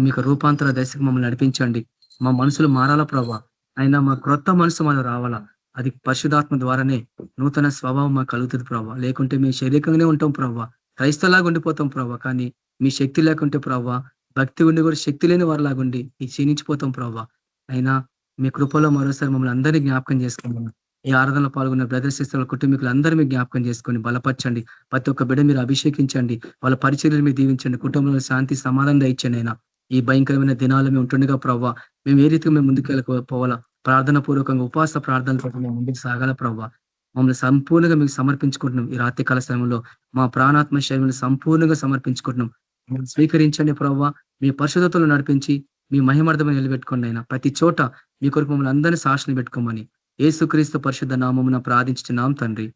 మీకు రూపాంతర దశకు మమ్మల్ని నడిపించండి. మా మనసులు మారాలా ప్రభావ. అయినా మా క్రొత్త మనసు మనం రావాలా. అది పరిశుధాత్మ ద్వారానే నూతన స్వభావం మాకు కలుగుతుంది ప్రభావ. లేకుంటే మేము శరీరంగానే ఉంటాం ప్రభావ, క్రైస్తలాగా ఉండిపోతాం ప్రభావ. కానీ మీ శక్తి లేకుంటే ప్రభావ భక్తి ఉండి కూడా శక్తి లేని వారిలాగుండి ఈ క్షీణించిపోతాం ప్రభావ. అయినా మీ కృపలో మరోసారి మమ్మల్ని అందరినీ జ్ఞాపకం చేసుకోమని, ఈ ఆరాధనలో పాల్గొన్న బ్రదర్ సిస్టర్ల కుటుంబీకులు అందరూ మీరు జ్ఞాపకం చేసుకొని బలపరచండి. ప్రతి ఒక్క బిడ్డ మీరు అభిషేకించండి. వాళ్ళ పరిచర్యలు మీరు దీవించండి. కుటుంబంలో శాంతి సమాధానం దయచండి. అయినా ఈ భయంకరమైన దినాలు మేము ఉంటుండగా ప్రవ్వా, మేము ఏ రీతిగా మేము ముందుకు వెళ్ళకపోవాలా, ప్రార్థన పూర్వకంగా ఉపవాస ప్రార్థనలతో మేము ముందుకు సాగాల ప్రవ్వా. మమ్మల్ని సంపూర్ణంగా మీకు సమర్పించుకుంటున్నాం. ఈ రాత్రి కాల సమయంలో మా ప్రాణాత్మ శరీరాన్ని సంపూర్ణంగా సమర్పించుకుంటున్నాం. మీరు స్వీకరించండి ప్రవ్వా. మీ పరిశుద్ధతలు నడిపించి మీ మహిమార్థమని నిలబెట్టుకోండి. అయినా ప్రతి చోట మీ కొరకు మమ్మల్ని అందరినీ సాక్షిని పెట్టుకోమని యేసుక్రీస్తు పరిశుద్ధ నామమున ప్రార్థించుచున్నాం తండ్రి.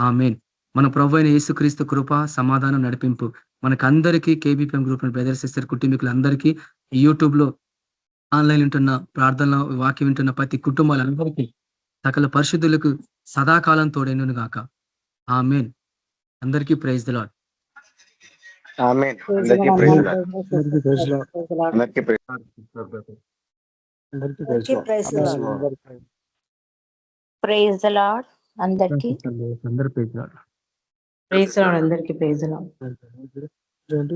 ఆమేన్. మన ప్రభు అయిన యేసుక్రీస్తు కృప, సమాధానం, నడిపింపు మనకందరికీ, కేబీపీఎం గ్రూప్ బ్రదర్ సిస్టర్ కుటుంబీకులందరికీ, యూట్యూబ్ లో ఆన్లైన్ వింటున్న ప్రార్థనలో వాక్యం వింటున్న ప్రతి కుటుంబాలందరికీ, సకల పరిశుద్ధులకు సదాకాలం తోడైనను గాక. ఆమేన్. అందరికీ ప్రైజ్ ది లార్డ్. ఆమేన్. అందరికీ ప్రైజ్ లార్డ్. అందరికీ ప్రైజ్ లార్డ్. అందరికీ ప్రైజ్ అందరికీ praise lord. Praise lord. Praise the lord అందరికి. అందరూ ప్రైజ్ లార్డ్. ప్రైజ్ లార్డ్ అందరికి. Praise lord. ఏంటి